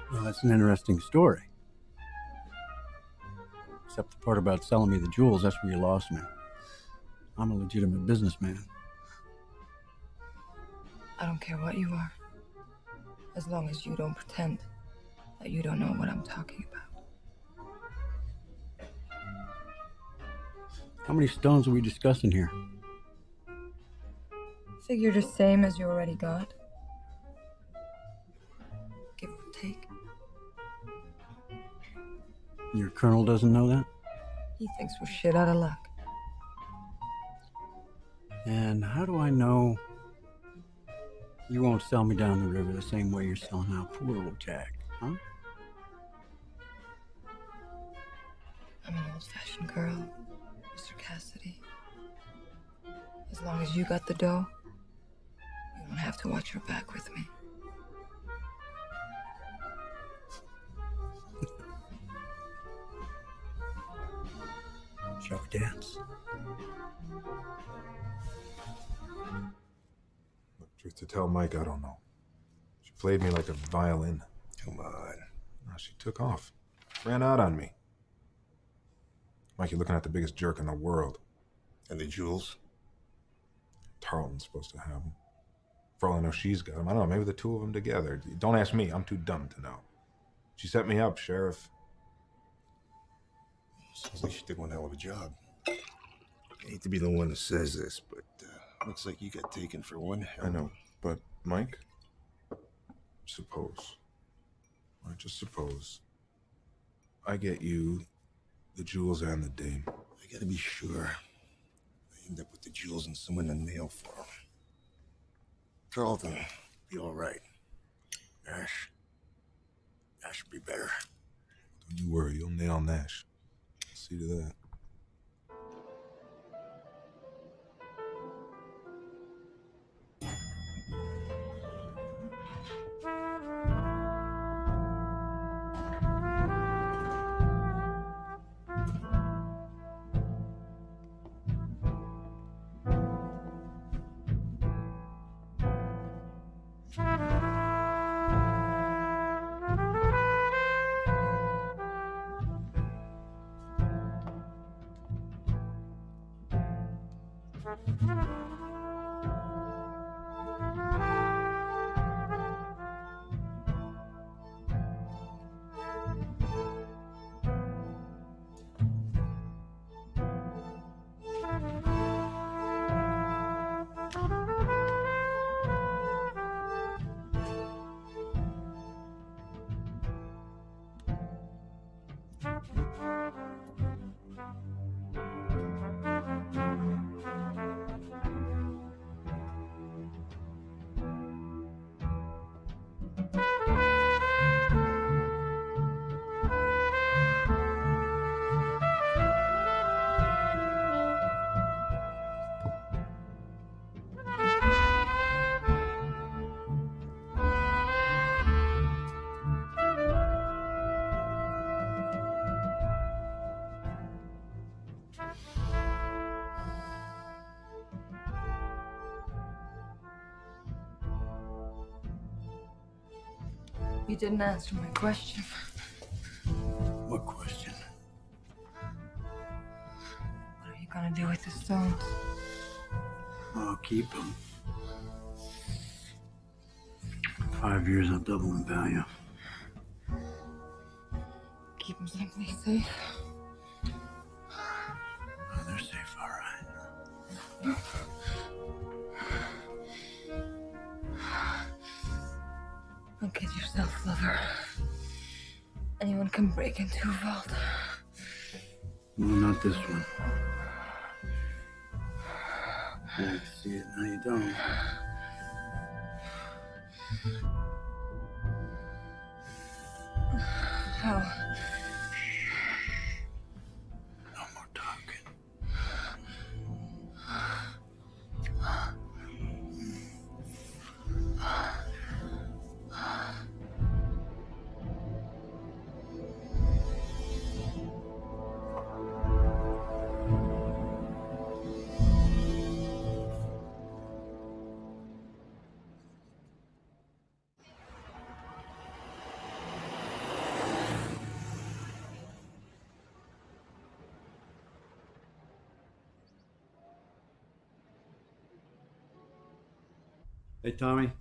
Well, that's an interesting story. Except the part about selling me the jewels, that's where you lost me. I'm a legitimate businessman. I don't care what you are. As long as you don't pretend that you don't know what I'm talking about. How many stones are we discussing here? Figure the same as you already got. Give or take. Your colonel doesn't know that? He thinks we're shit out of luck. And how do I know you won't sell me down the river the same way you're selling out poor old Jack, huh? I'm an old-fashioned girl, Mr. Cassidy. As long as you got the dough, you don't have to watch your back with me. Shall we dance? Look, truth to tell, Mike, I don't know. She played me like a violin. Come on. No, she took off. Ran out on me. Mike, you're looking at the biggest jerk in the world. And the jewels? Tarleton's supposed to have them. For all I know, she's got him. I don't know, maybe the two of them together. Don't ask me, I'm too dumb to know. She set me up, Sheriff. Sounds like she did one hell of a job. I hate to be the one that says this, but looks like you got taken for one hell. I know, but Mike, suppose, I just suppose, I get you the jewels and the dame. I gotta be sure I end up with the jewels and someone to nail for him. Carlton, be all right. Nash will be better. Don't you worry, you'll nail Nash. See to that. You didn't answer my question. What question? What are you gonna do with the stones? I'll keep them. 5 years, I'll double in value. Keep them someplace safe. Oh, they're safe, all right. Don't kid yourself, lover. Anyone can break into a vault. No, not this one. Now you see it, now you don't. How? No more talking. Hey, Tommy.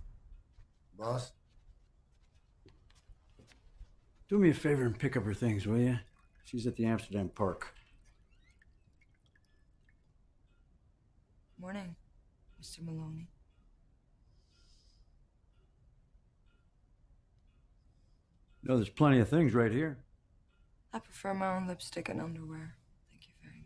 Boss? Do me a favor and pick up her things, will you? She's at the Amsterdam Park. Morning, Mr. Maloney. No, there's plenty of things right here. I prefer my own lipstick and underwear. Thank you very much.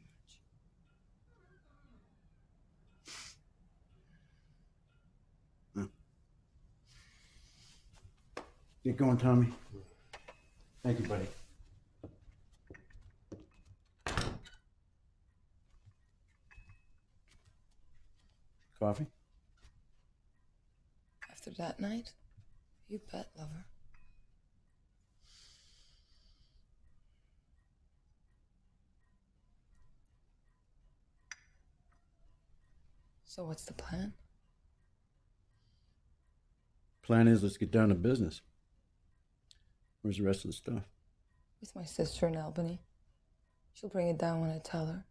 Get going, Tommy. Thank you, buddy. Coffee? After that night? You bet, lover. So what's the plan? Plan is, let's get down to business. Where's the rest of the stuff? With my sister in Albany. She'll bring it down when I tell her.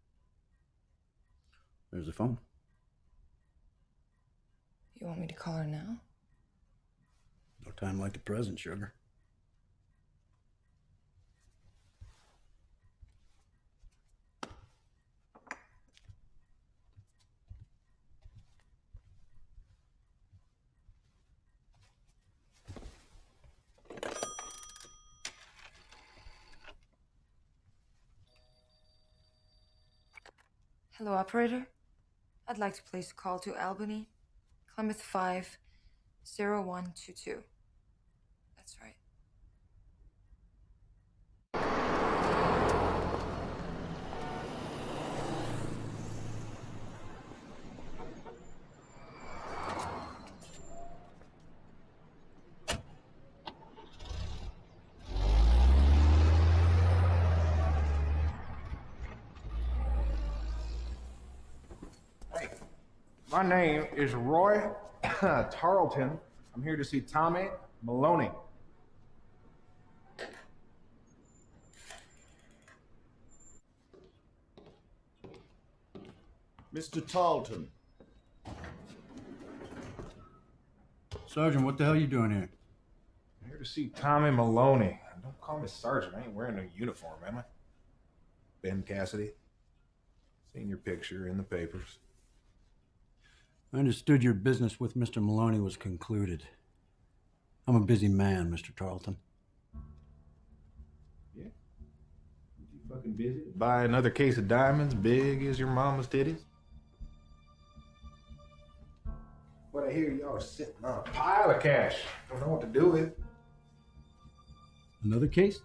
There's the phone. You want me to call her now? No time like the present, sugar. Hello, operator. I'd like to place a call to Albany, Plymouth 50122. That's right. My name is Roy Tarleton. I'm here to see Tommy Maloney. Mr. Tarleton. Sergeant, what the hell are you doing here? I'm here to see Tommy Maloney. Don't call me Sergeant. I ain't wearing a uniform, am I? Ben Cassidy. Seen your picture in the papers. I understood your business with Mr. Maloney was concluded. I'm a busy man, Mr. Tarleton. Yeah? You fucking busy? Buy another case of diamonds big as your mama's titties? But I hear y'all are sitting on a pile of cash. Don't know what to do with. Another case?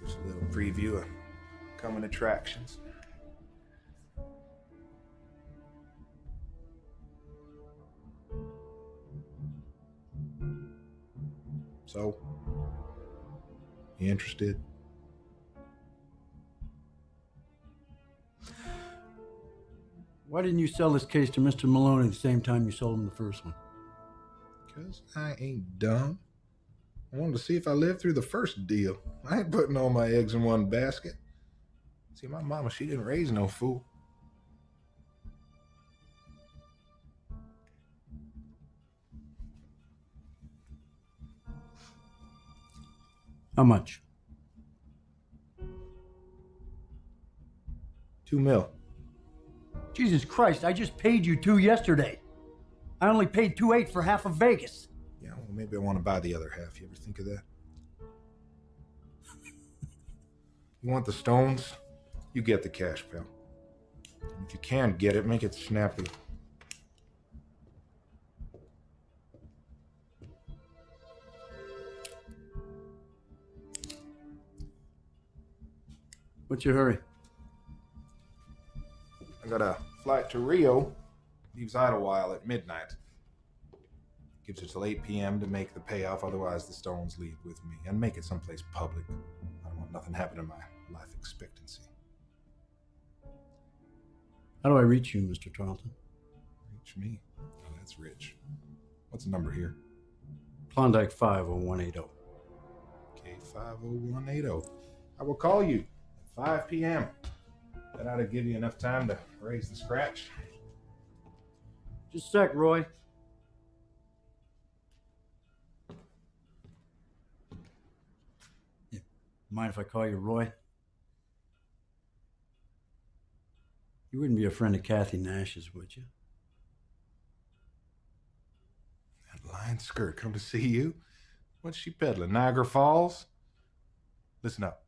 Just a little preview of coming attractions. So, you interested? Why didn't you sell this case to Mr. Maloney the same time you sold him the first one? Because I ain't dumb. I wanted to see if I lived through the first deal. I ain't putting all my eggs in one basket. See, my mama, she didn't raise no fool. How much? $2 million. Jesus Christ, I just paid you $2 yesterday. I only paid $2.8 for half of Vegas. Yeah, well, maybe I want to buy the other half. You ever think of that? You want the stones? You get the cash, pal. And if you can get it, make it snappy. What's your hurry? I got a flight to Rio. Leaves Idlewild at midnight. Gives you till 8 p.m. to make the payoff, otherwise the stones leave with me. And make it someplace public. I don't want nothing happening to my life expectancy. How do I reach you, Mr. Tarleton? Reach me? Oh, that's rich. What's the number here? Klondike 50180. Okay, 50180. I will call you at 5 p.m. That ought to give you enough time to raise the scratch. Just a sec, Roy. Yeah. Mind if I call you Roy? You wouldn't be a friend of Kathy Nash's, would you? That Lyne skirt come to see you? What's she peddling? Niagara Falls? Listen up.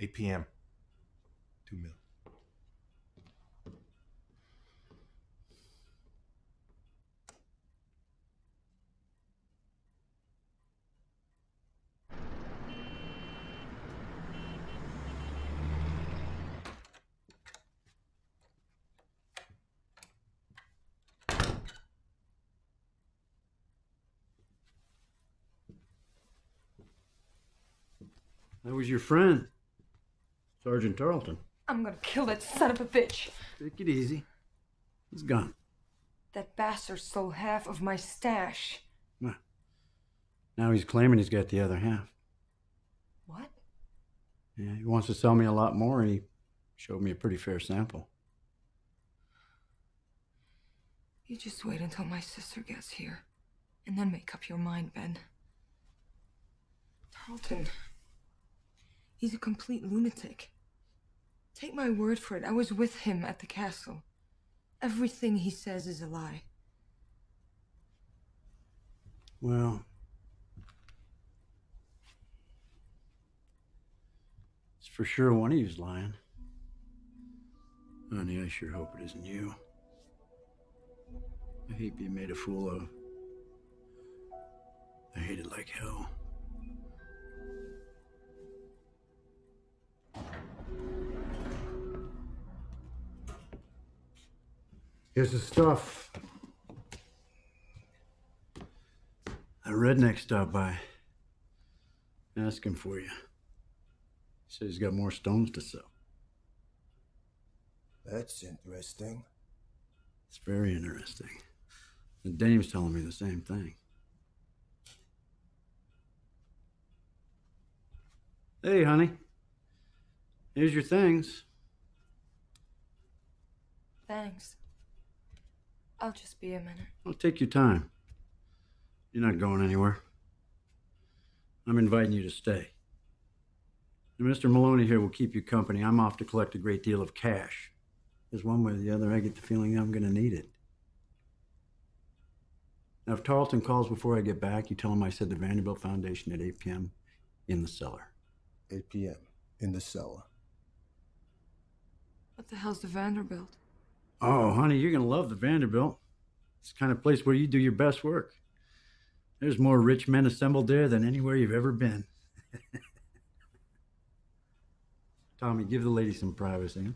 8 p.m. $2 million. That was your friend, Sergeant Tarleton. I'm gonna kill that son of a bitch. Take it easy. It's gone. That bastard stole half of my stash. Well, now he's claiming he's got the other half. What? Yeah, he wants to sell me a lot more, and he showed me a pretty fair sample. You just wait until my sister gets here, and then make up your mind, Ben. Tarleton. He's a complete lunatic. Take my word for it, I was with him at the castle. Everything he says is a lie. Well, it's for sure one of you's lying. Honey, I sure hope it isn't you. I hate being made a fool of. I hate it like hell. Here's the stuff. A redneck stopped by. Asking for you. He said he's got more stones to sell. That's interesting. It's very interesting. The dame's telling me the same thing. Hey, honey. Here's your things. Thanks. I'll just be a minute. Well, take your time. You're not going anywhere. I'm inviting you to stay. And Mr. Maloney here will keep you company. I'm off to collect a great deal of cash. Because one way or the other, I get the feeling I'm going to need it. Now, if Tarleton calls before I get back, you tell him I said the Vanderbilt Foundation at 8 p.m. in the cellar. 8 p.m. in the cellar. What the hell's the Vanderbilt? Oh, honey, you're going to love the Vanderbilt. It's the kind of place where you do your best work. There's more rich men assembled there than anywhere you've ever been. Tommy, give the lady some privacy. Huh?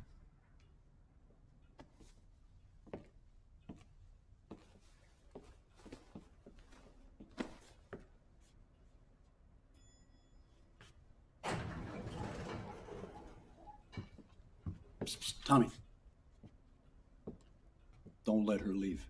Psst, psst, Tommy. Don't let her leave.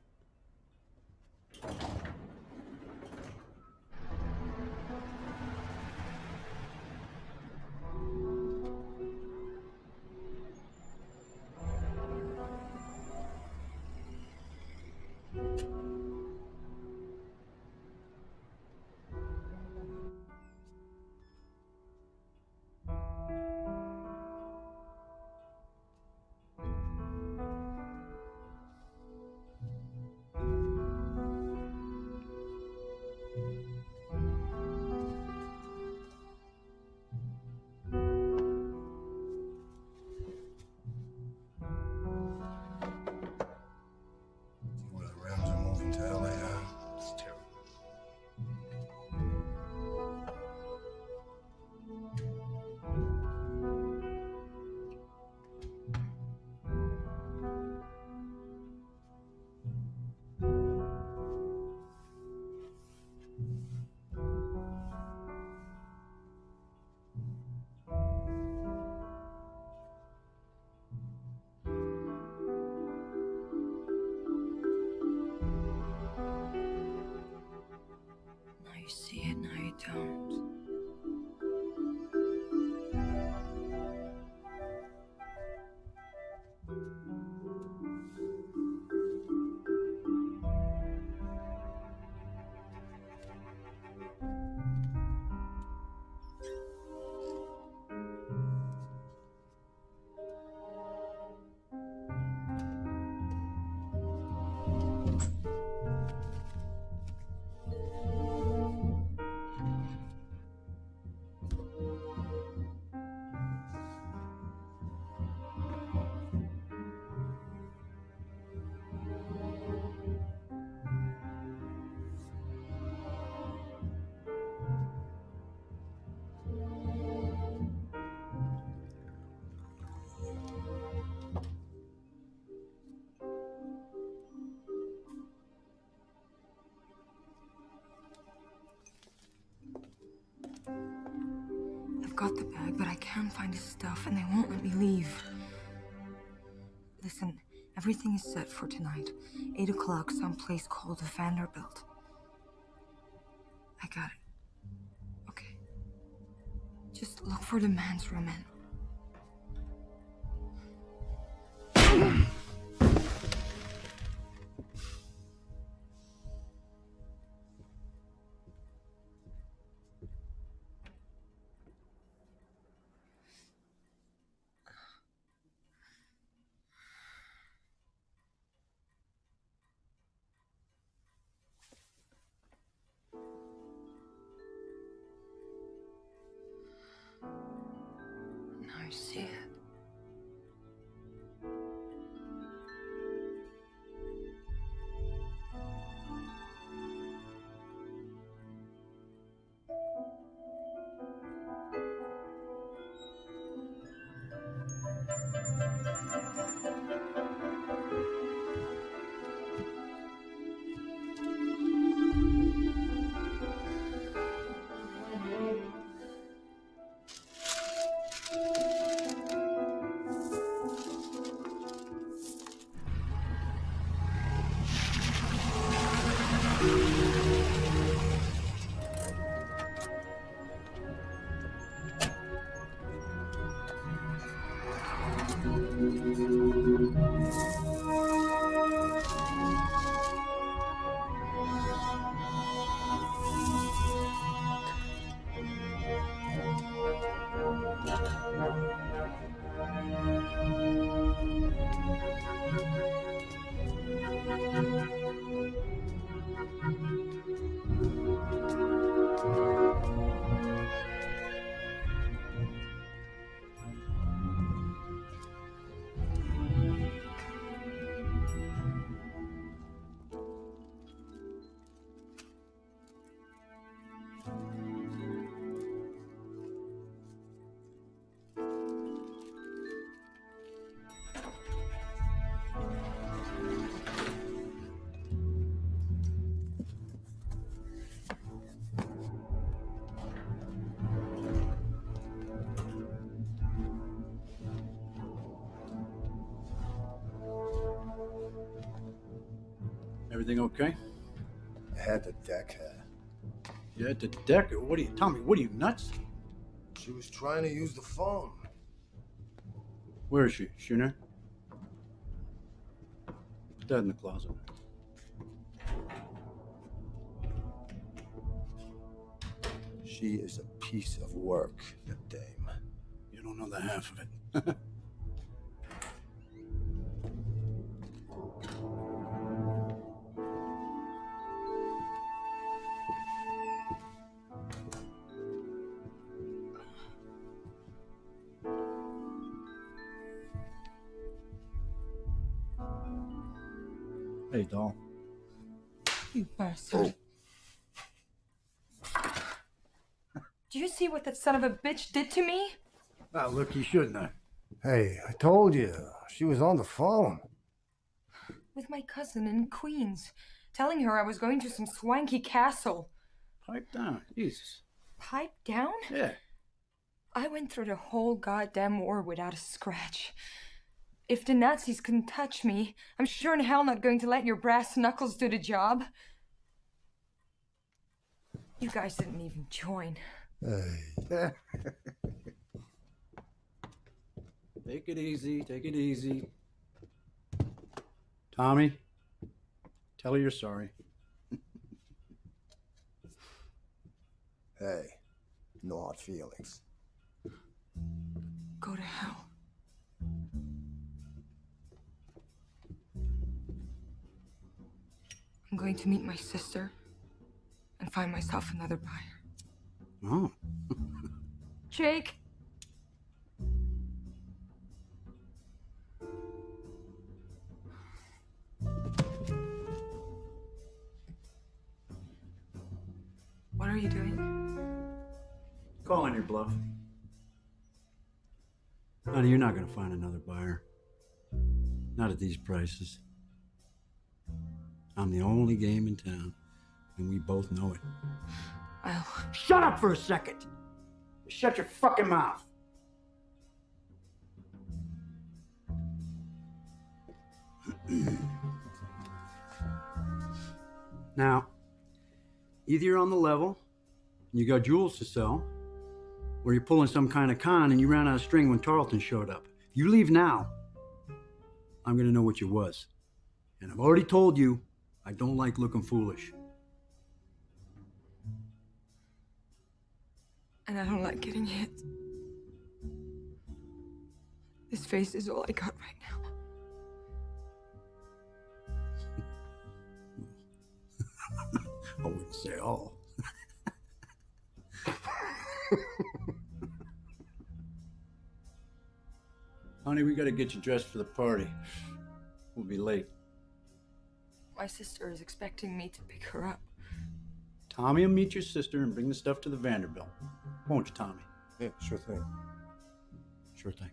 You see it, now you don't. I've got the bag, but I can't find his stuff, and they won't let me leave. Listen, everything is set for tonight. 8 o'clock, someplace called the Vanderbilt. I got it. Okay. Just look for the man's room and... Everything okay? I had to deck her. You had to deck her? What are you, Tommy, what are you, nuts? She was trying to use the phone. Where is she? She in there? Put that in the closet. She is a piece of work, that dame. You don't know the half of it. Hey, doll. You bastard. Do you see what that son of a bitch did to me? Ah, look, you shouldn't have. Hey, I told you. She was on the phone. With my cousin in Queens, telling her I was going to some swanky castle. Pipe down, Jesus. Pipe down? Yeah. I went through the whole goddamn war without a scratch. If the Nazis couldn't touch me, I'm sure in hell not going to let your brass knuckles do the job. You guys didn't even join. Hey. Take it easy, take it easy. Tommy, tell her you're sorry. Hey, no hard feelings. Go to hell. I'm going to meet my sister and find myself another buyer. Oh. Jake! What are you doing? Calling your bluff. Honey, you're not gonna find another buyer. Not at these prices. I'm the only game in town, and we both know it. I'll... Shut up for a second! Shut your fucking mouth! Now, either you're on the level, and you got jewels to sell, or you're pulling some kind of con and you ran out of string when Tarleton showed up. If you leave now, I'm gonna know what you was. And I've already told you, I don't like looking foolish. And I don't like getting hit. This face is all I got right now. I wouldn't say all. Honey, we gotta get you dressed for the party. We'll be late. My sister is expecting me to pick her up. Tommy will meet your sister and bring the stuff to the Vanderbilt. Won't you, Tommy? Yeah, sure thing. Sure thing.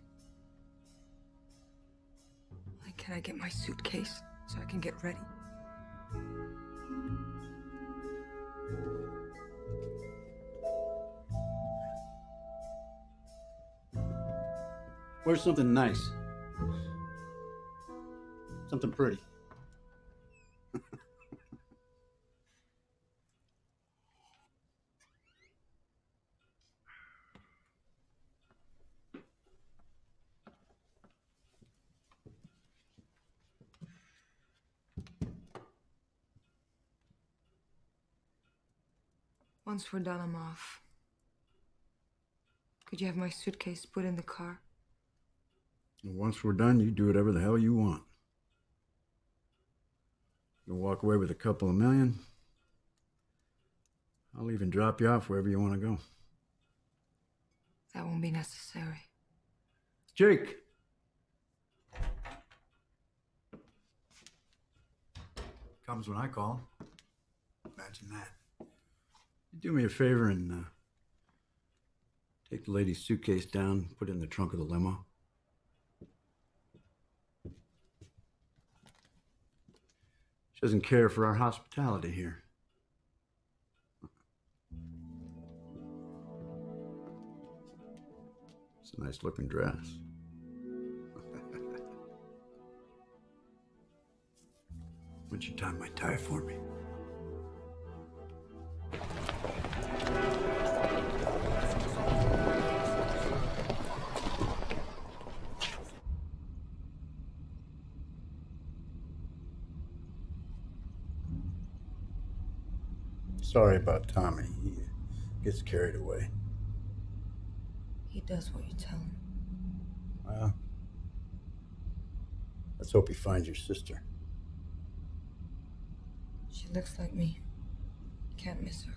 Like, can I get my suitcase so I can get ready? Where's something nice? Something pretty. Once we're done, I'm off. Could you have my suitcase put in the car? And once we're done, you do whatever the hell you want. You'll walk away with a couple of million. I'll even drop you off wherever you want to go. That won't be necessary. Jake! Comes when I call. Imagine that. You do me a favor and take the lady's suitcase down, put it in the trunk of the limo. She doesn't care for our hospitality here. It's a nice looking dress. Would you tie my tie for me? Sorry about Tommy. He gets carried away. He does what you tell him. Well, let's hope he finds your sister. She looks like me. Can't miss her.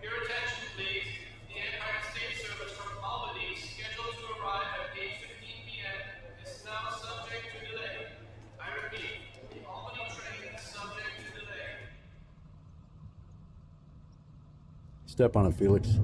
Your attention, please. The Empire State Service from Albany, scheduled to arrive at 8:15 p.m., is now subject to delay. I repeat, the Albany train is subject to delay. Step on it, Felix.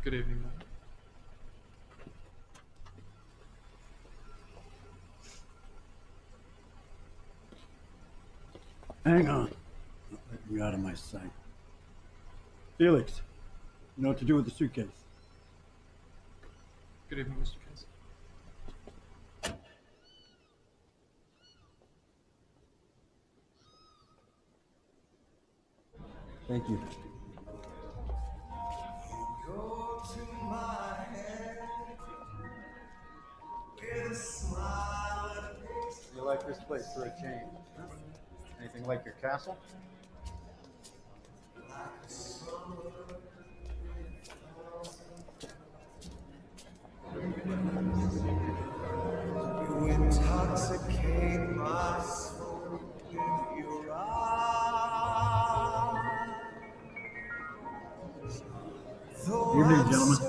Good evening, ma'am. Hang on. Not letting you out of my sight. Felix, you know what to do with the suitcase. Good evening, Mr. Casey. Thank you. You like this place for a change? Anything like your castle? You intoxicate my soul with your eyes. Evening, gentlemen.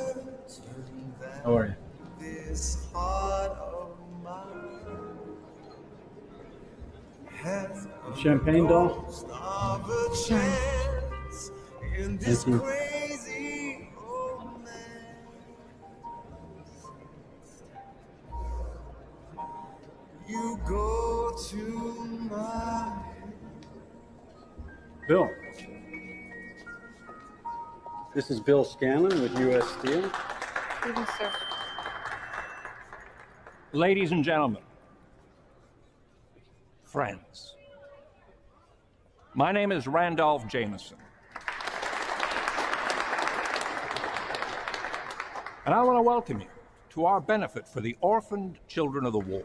How are you? This heart of mine has Champagne doll? of a chance in this Thank you. crazy romance. You go to my Bill. This is Bill Scanlon with U.S. Steel. Evening, sir. Ladies and gentlemen, friends, my name is Randolph Jameson. And I want to welcome you to our benefit for the orphaned children of the war.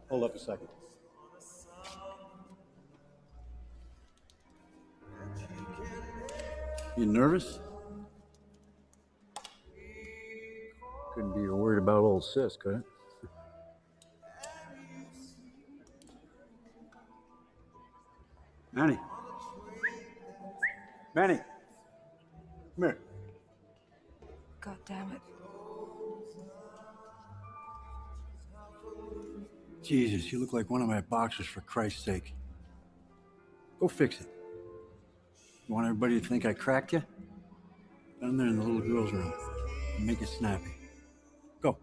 Hold up a second. You nervous? Couldn't be you're worried about old sis, could it? Manny. Manny. Come here. God damn it. Jesus, you look like one of my boxers, for Christ's sake. Go fix it. You want everybody to think I cracked you? Down there in the little girl's room. Make it snappy. Go.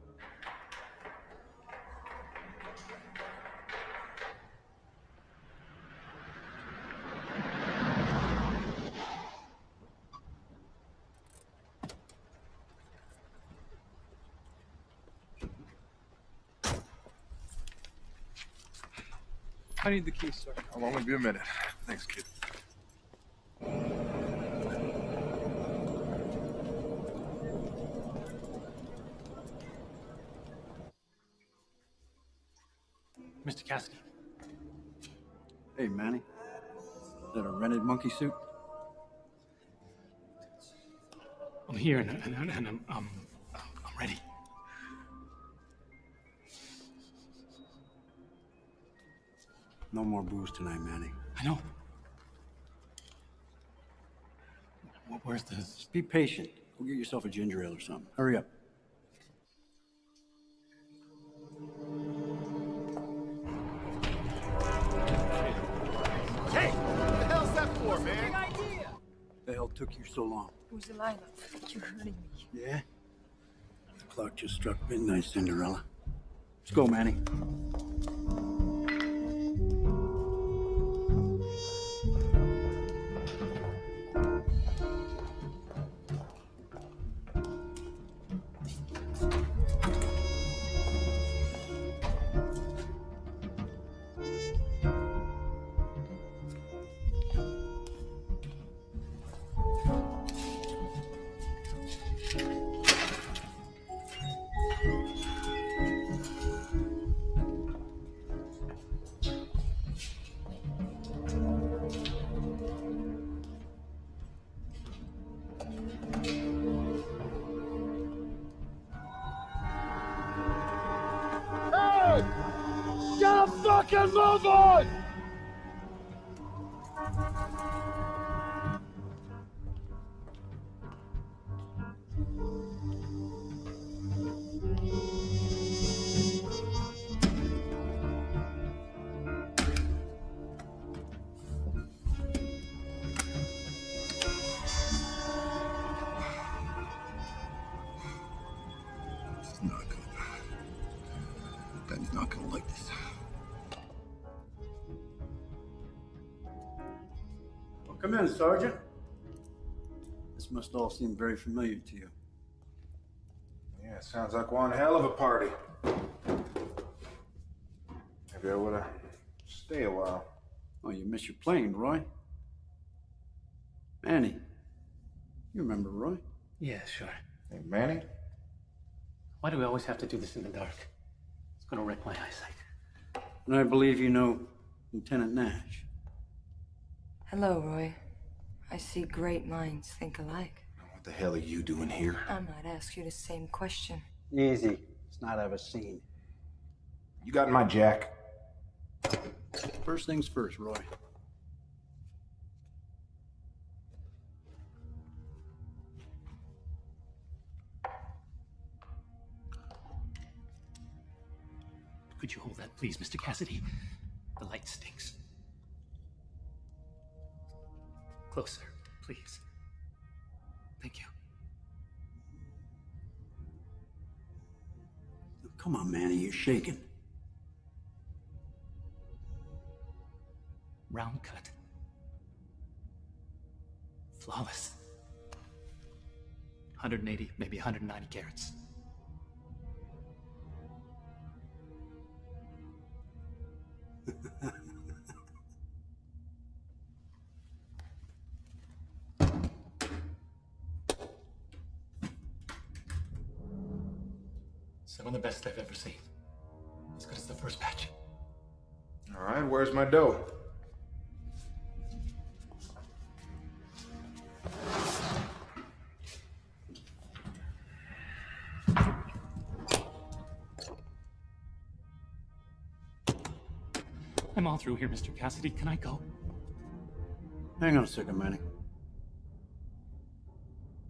I need the keys, sir. I'll only be a minute. Thanks, kid. Mr. Cassidy. Hey, Manny. Is that a rented monkey suit? I'm here and I'm ready. No more booze tonight, Manny. I know. Where's the... Just be patient. Go get yourself a ginger ale or something. Hurry up. Hey, what the hell's that for, man? Big idea! The hell took you so long? It was a lineup. You're hurting me. Yeah? The clock just struck midnight, Cinderella. Let's go, Manny. Fucking move on! Ben's not gonna like this. Well, come in, Sergeant. This must all seem very familiar to you. Yeah, sounds like one hell of a party. Maybe I would've stay a while. Oh, you missed your plane, Roy. Manny. You remember Roy? Yeah, sure. Hey, Manny? Why do we always have to do this in the dark? It's gonna wreck my eyesight. And I believe you know Lieutenant Nash. Hello, Roy. I see great minds think alike. What the hell are you doing here? I might ask you the same question. Easy. Let's not have a scene. You got my Jack. First things first, Roy. Could you hold that, please, Mr. Cassidy? The light stinks. Closer, please. Thank you. Come on, Manny, you're shaking. Round cut. Flawless. 180, maybe 190 carats. Some of the best I've ever seen. As good as the first batch. All right, where's my dough? I'm all through here, Mr. Cassidy. Can I go? Hang on a second, Manny.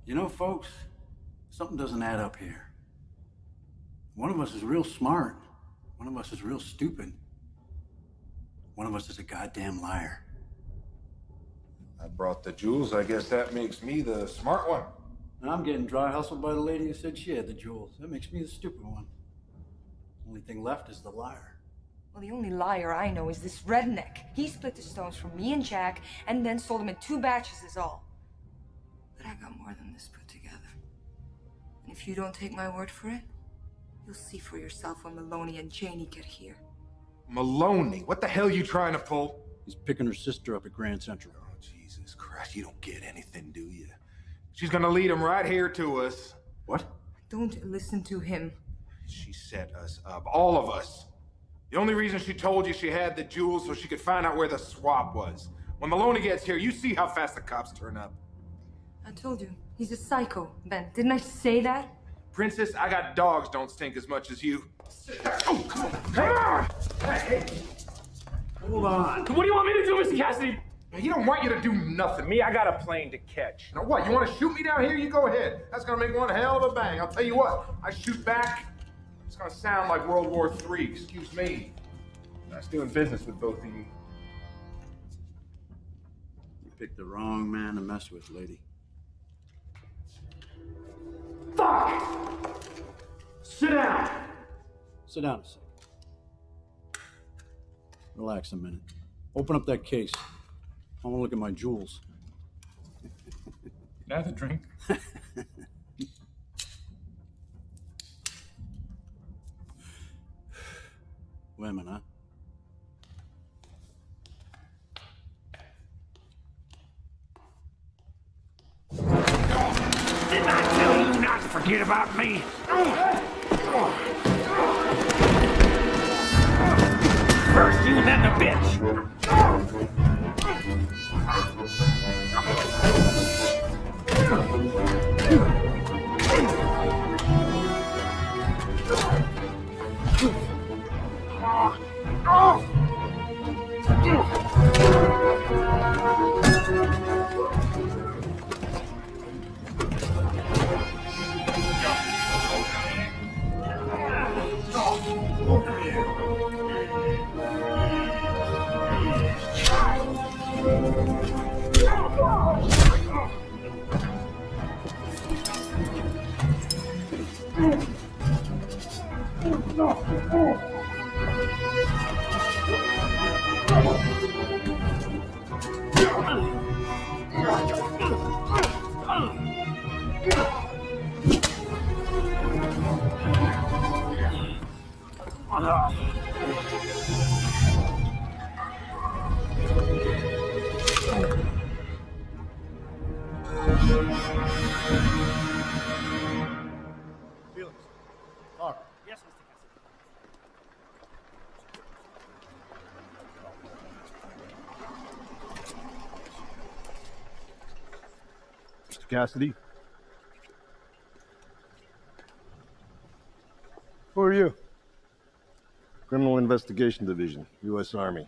You know, folks, something doesn't add up here. One of us is real smart. One of us is real stupid. One of us is a goddamn liar. I brought the jewels. I guess that makes me the smart one. And I'm getting dry hustled by the lady who said she had the jewels. That makes me the stupid one. Only thing left is the liar. Well, the only liar I know is this redneck. He split the stones from me and Jack, and then sold them in 2 batches is all. But I got more than this put together. And if you don't take my word for it, you'll see for yourself when Maloney and Janie get here. Maloney? What the hell are you trying to pull? He's picking her sister up at Grand Central. Oh, Jesus Christ, you don't get anything, do you? She's gonna lead him right here to us. What? Don't listen to him. She set us up, all of us. The only reason she told you she had the jewels so she could find out where the swap was. When Maloney gets here, you see how fast the cops turn up. I told you, he's a psycho, Ben. Didn't I say that? Princess, I got dogs don't stink as much as you. Oh, come on. Hey. Hold on. What do you want me to do, Mr. Cassidy? He don't want you to do nothing. Me, I got a plane to catch. Now what, you want to shoot me down here? You go ahead. That's gonna make one hell of a bang. I'll tell you what, I shoot back, it's gonna sound like World War III, excuse me. Nice doing business with both of you. You picked the wrong man to mess with, lady. Fuck! Sit down! Sit down a second. Relax a minute. Open up that case. I want to look at my jewels. Can I have a drink? Women, huh? Didn't I tell you not to forget about me? First you, then the bitch. Yes, Mr. Mr. Cassidy? Who are you? Criminal Investigation Division, U.S. Army.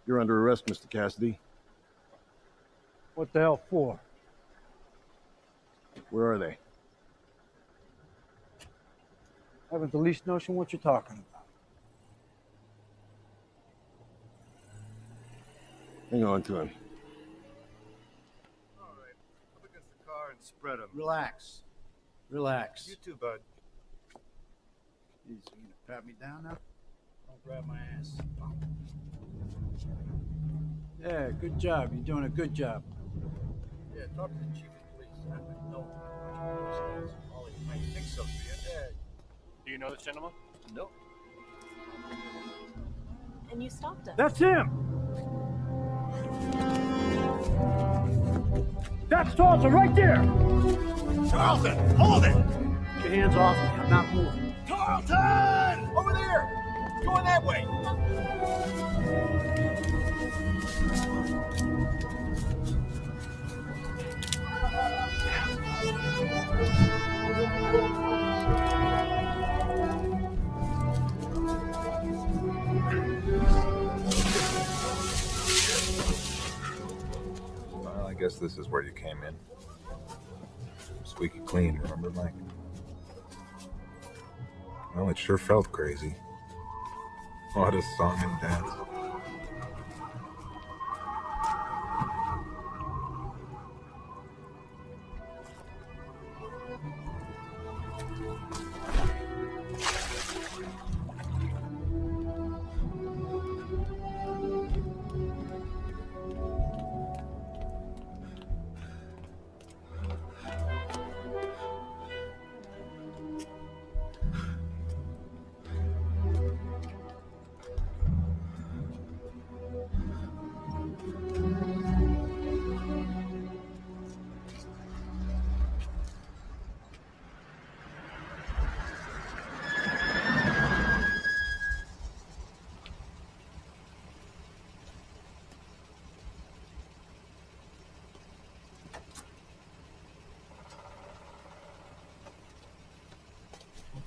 You're under arrest, Mr. Cassidy. What the hell for? Where are they? I haven't the least notion what you're talking about. Hang on to him. All right, up against the car and spread them. Relax. Relax. You too, bud. Easy. You gonna pat me down now? Don't grab my ass. Yeah, good job. You're doing a good job. Yeah, talk to the chief of police. I know. Oh, you might think so, yeah. Do you know this gentleman? No. And you stopped us. That's him! That's Tarleton right there! Tarleton, hold it! Get your hands off me. I'm not moving. Tarleton! Over there! Going that way! Well, I guess this is where you came in. Squeaky clean, remember, Mike? Well, it sure felt crazy. What a song and dance.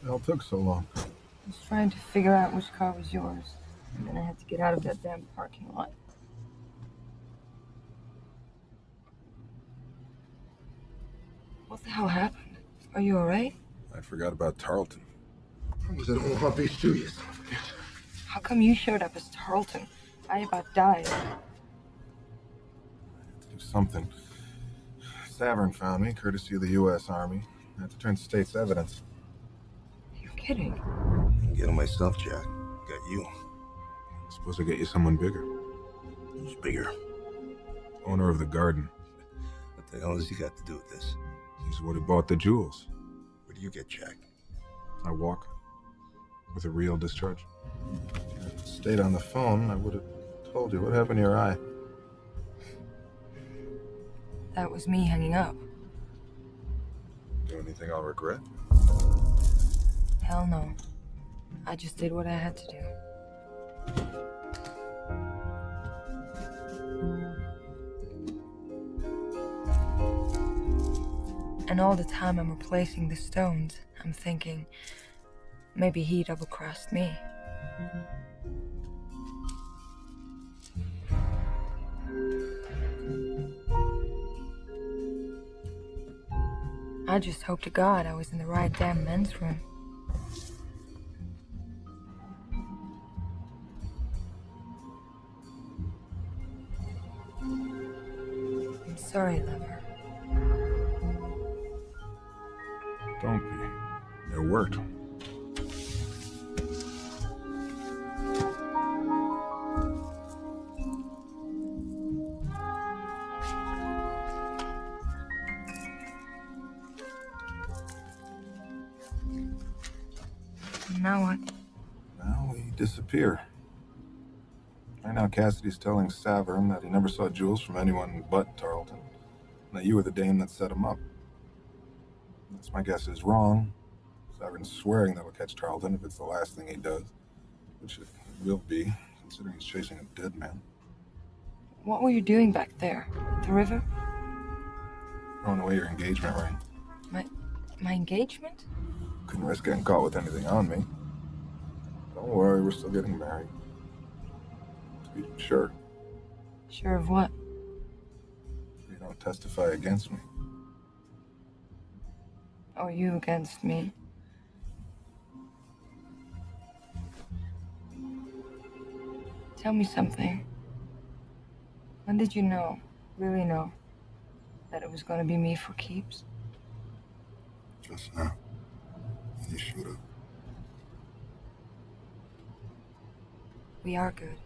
The hell took so long? I was trying to figure out which car was yours, and then I had to get out of that damn parking lot. What the hell happened? Are you alright? I forgot about Tarleton. I was at Omaha Beach too, you son of a bitch. How come you showed up as Tarleton? I about died. Do something. Savern found me, courtesy of the U.S. Army. I had to turn state's evidence. You're kidding. I didn't get him myself, Jack. Got you. I'm supposed to get you someone bigger. Who's bigger? Owner of the garden. What the hell has he got to do with this? He's what who bought the jewels. What do you get, Jack? I walk. With a real discharge. If you had stayed on the phone, I would have told you. What happened to your eye? That was me hanging up. Do anything I'll regret? Hell no. I just did what I had to do. And all the time I'm replacing the stones, I'm thinking, maybe he double-crossed me. I just hope to God I was in the right damn men's room. I'm sorry, lover. Don't be. It worked. Now what? Now we disappear. Right now, Cassidy's telling Savern that he never saw jewels from anyone but Tarleton, and that you were the dame that set him up. That's my guess is wrong. Savern's swearing that we'll catch Tarleton if it's the last thing he does, which it will be, considering he's chasing a dead man. What were you doing back there? The river? Throwing away your engagement ring. My engagement? Couldn't risk getting caught with anything on me. Don't worry, we're still getting married. To be sure. Sure of what? You don't testify against me. Or you against me? Tell me something. When did you know, really know, that it was going to be me for keeps? Just now. You should have. We are good.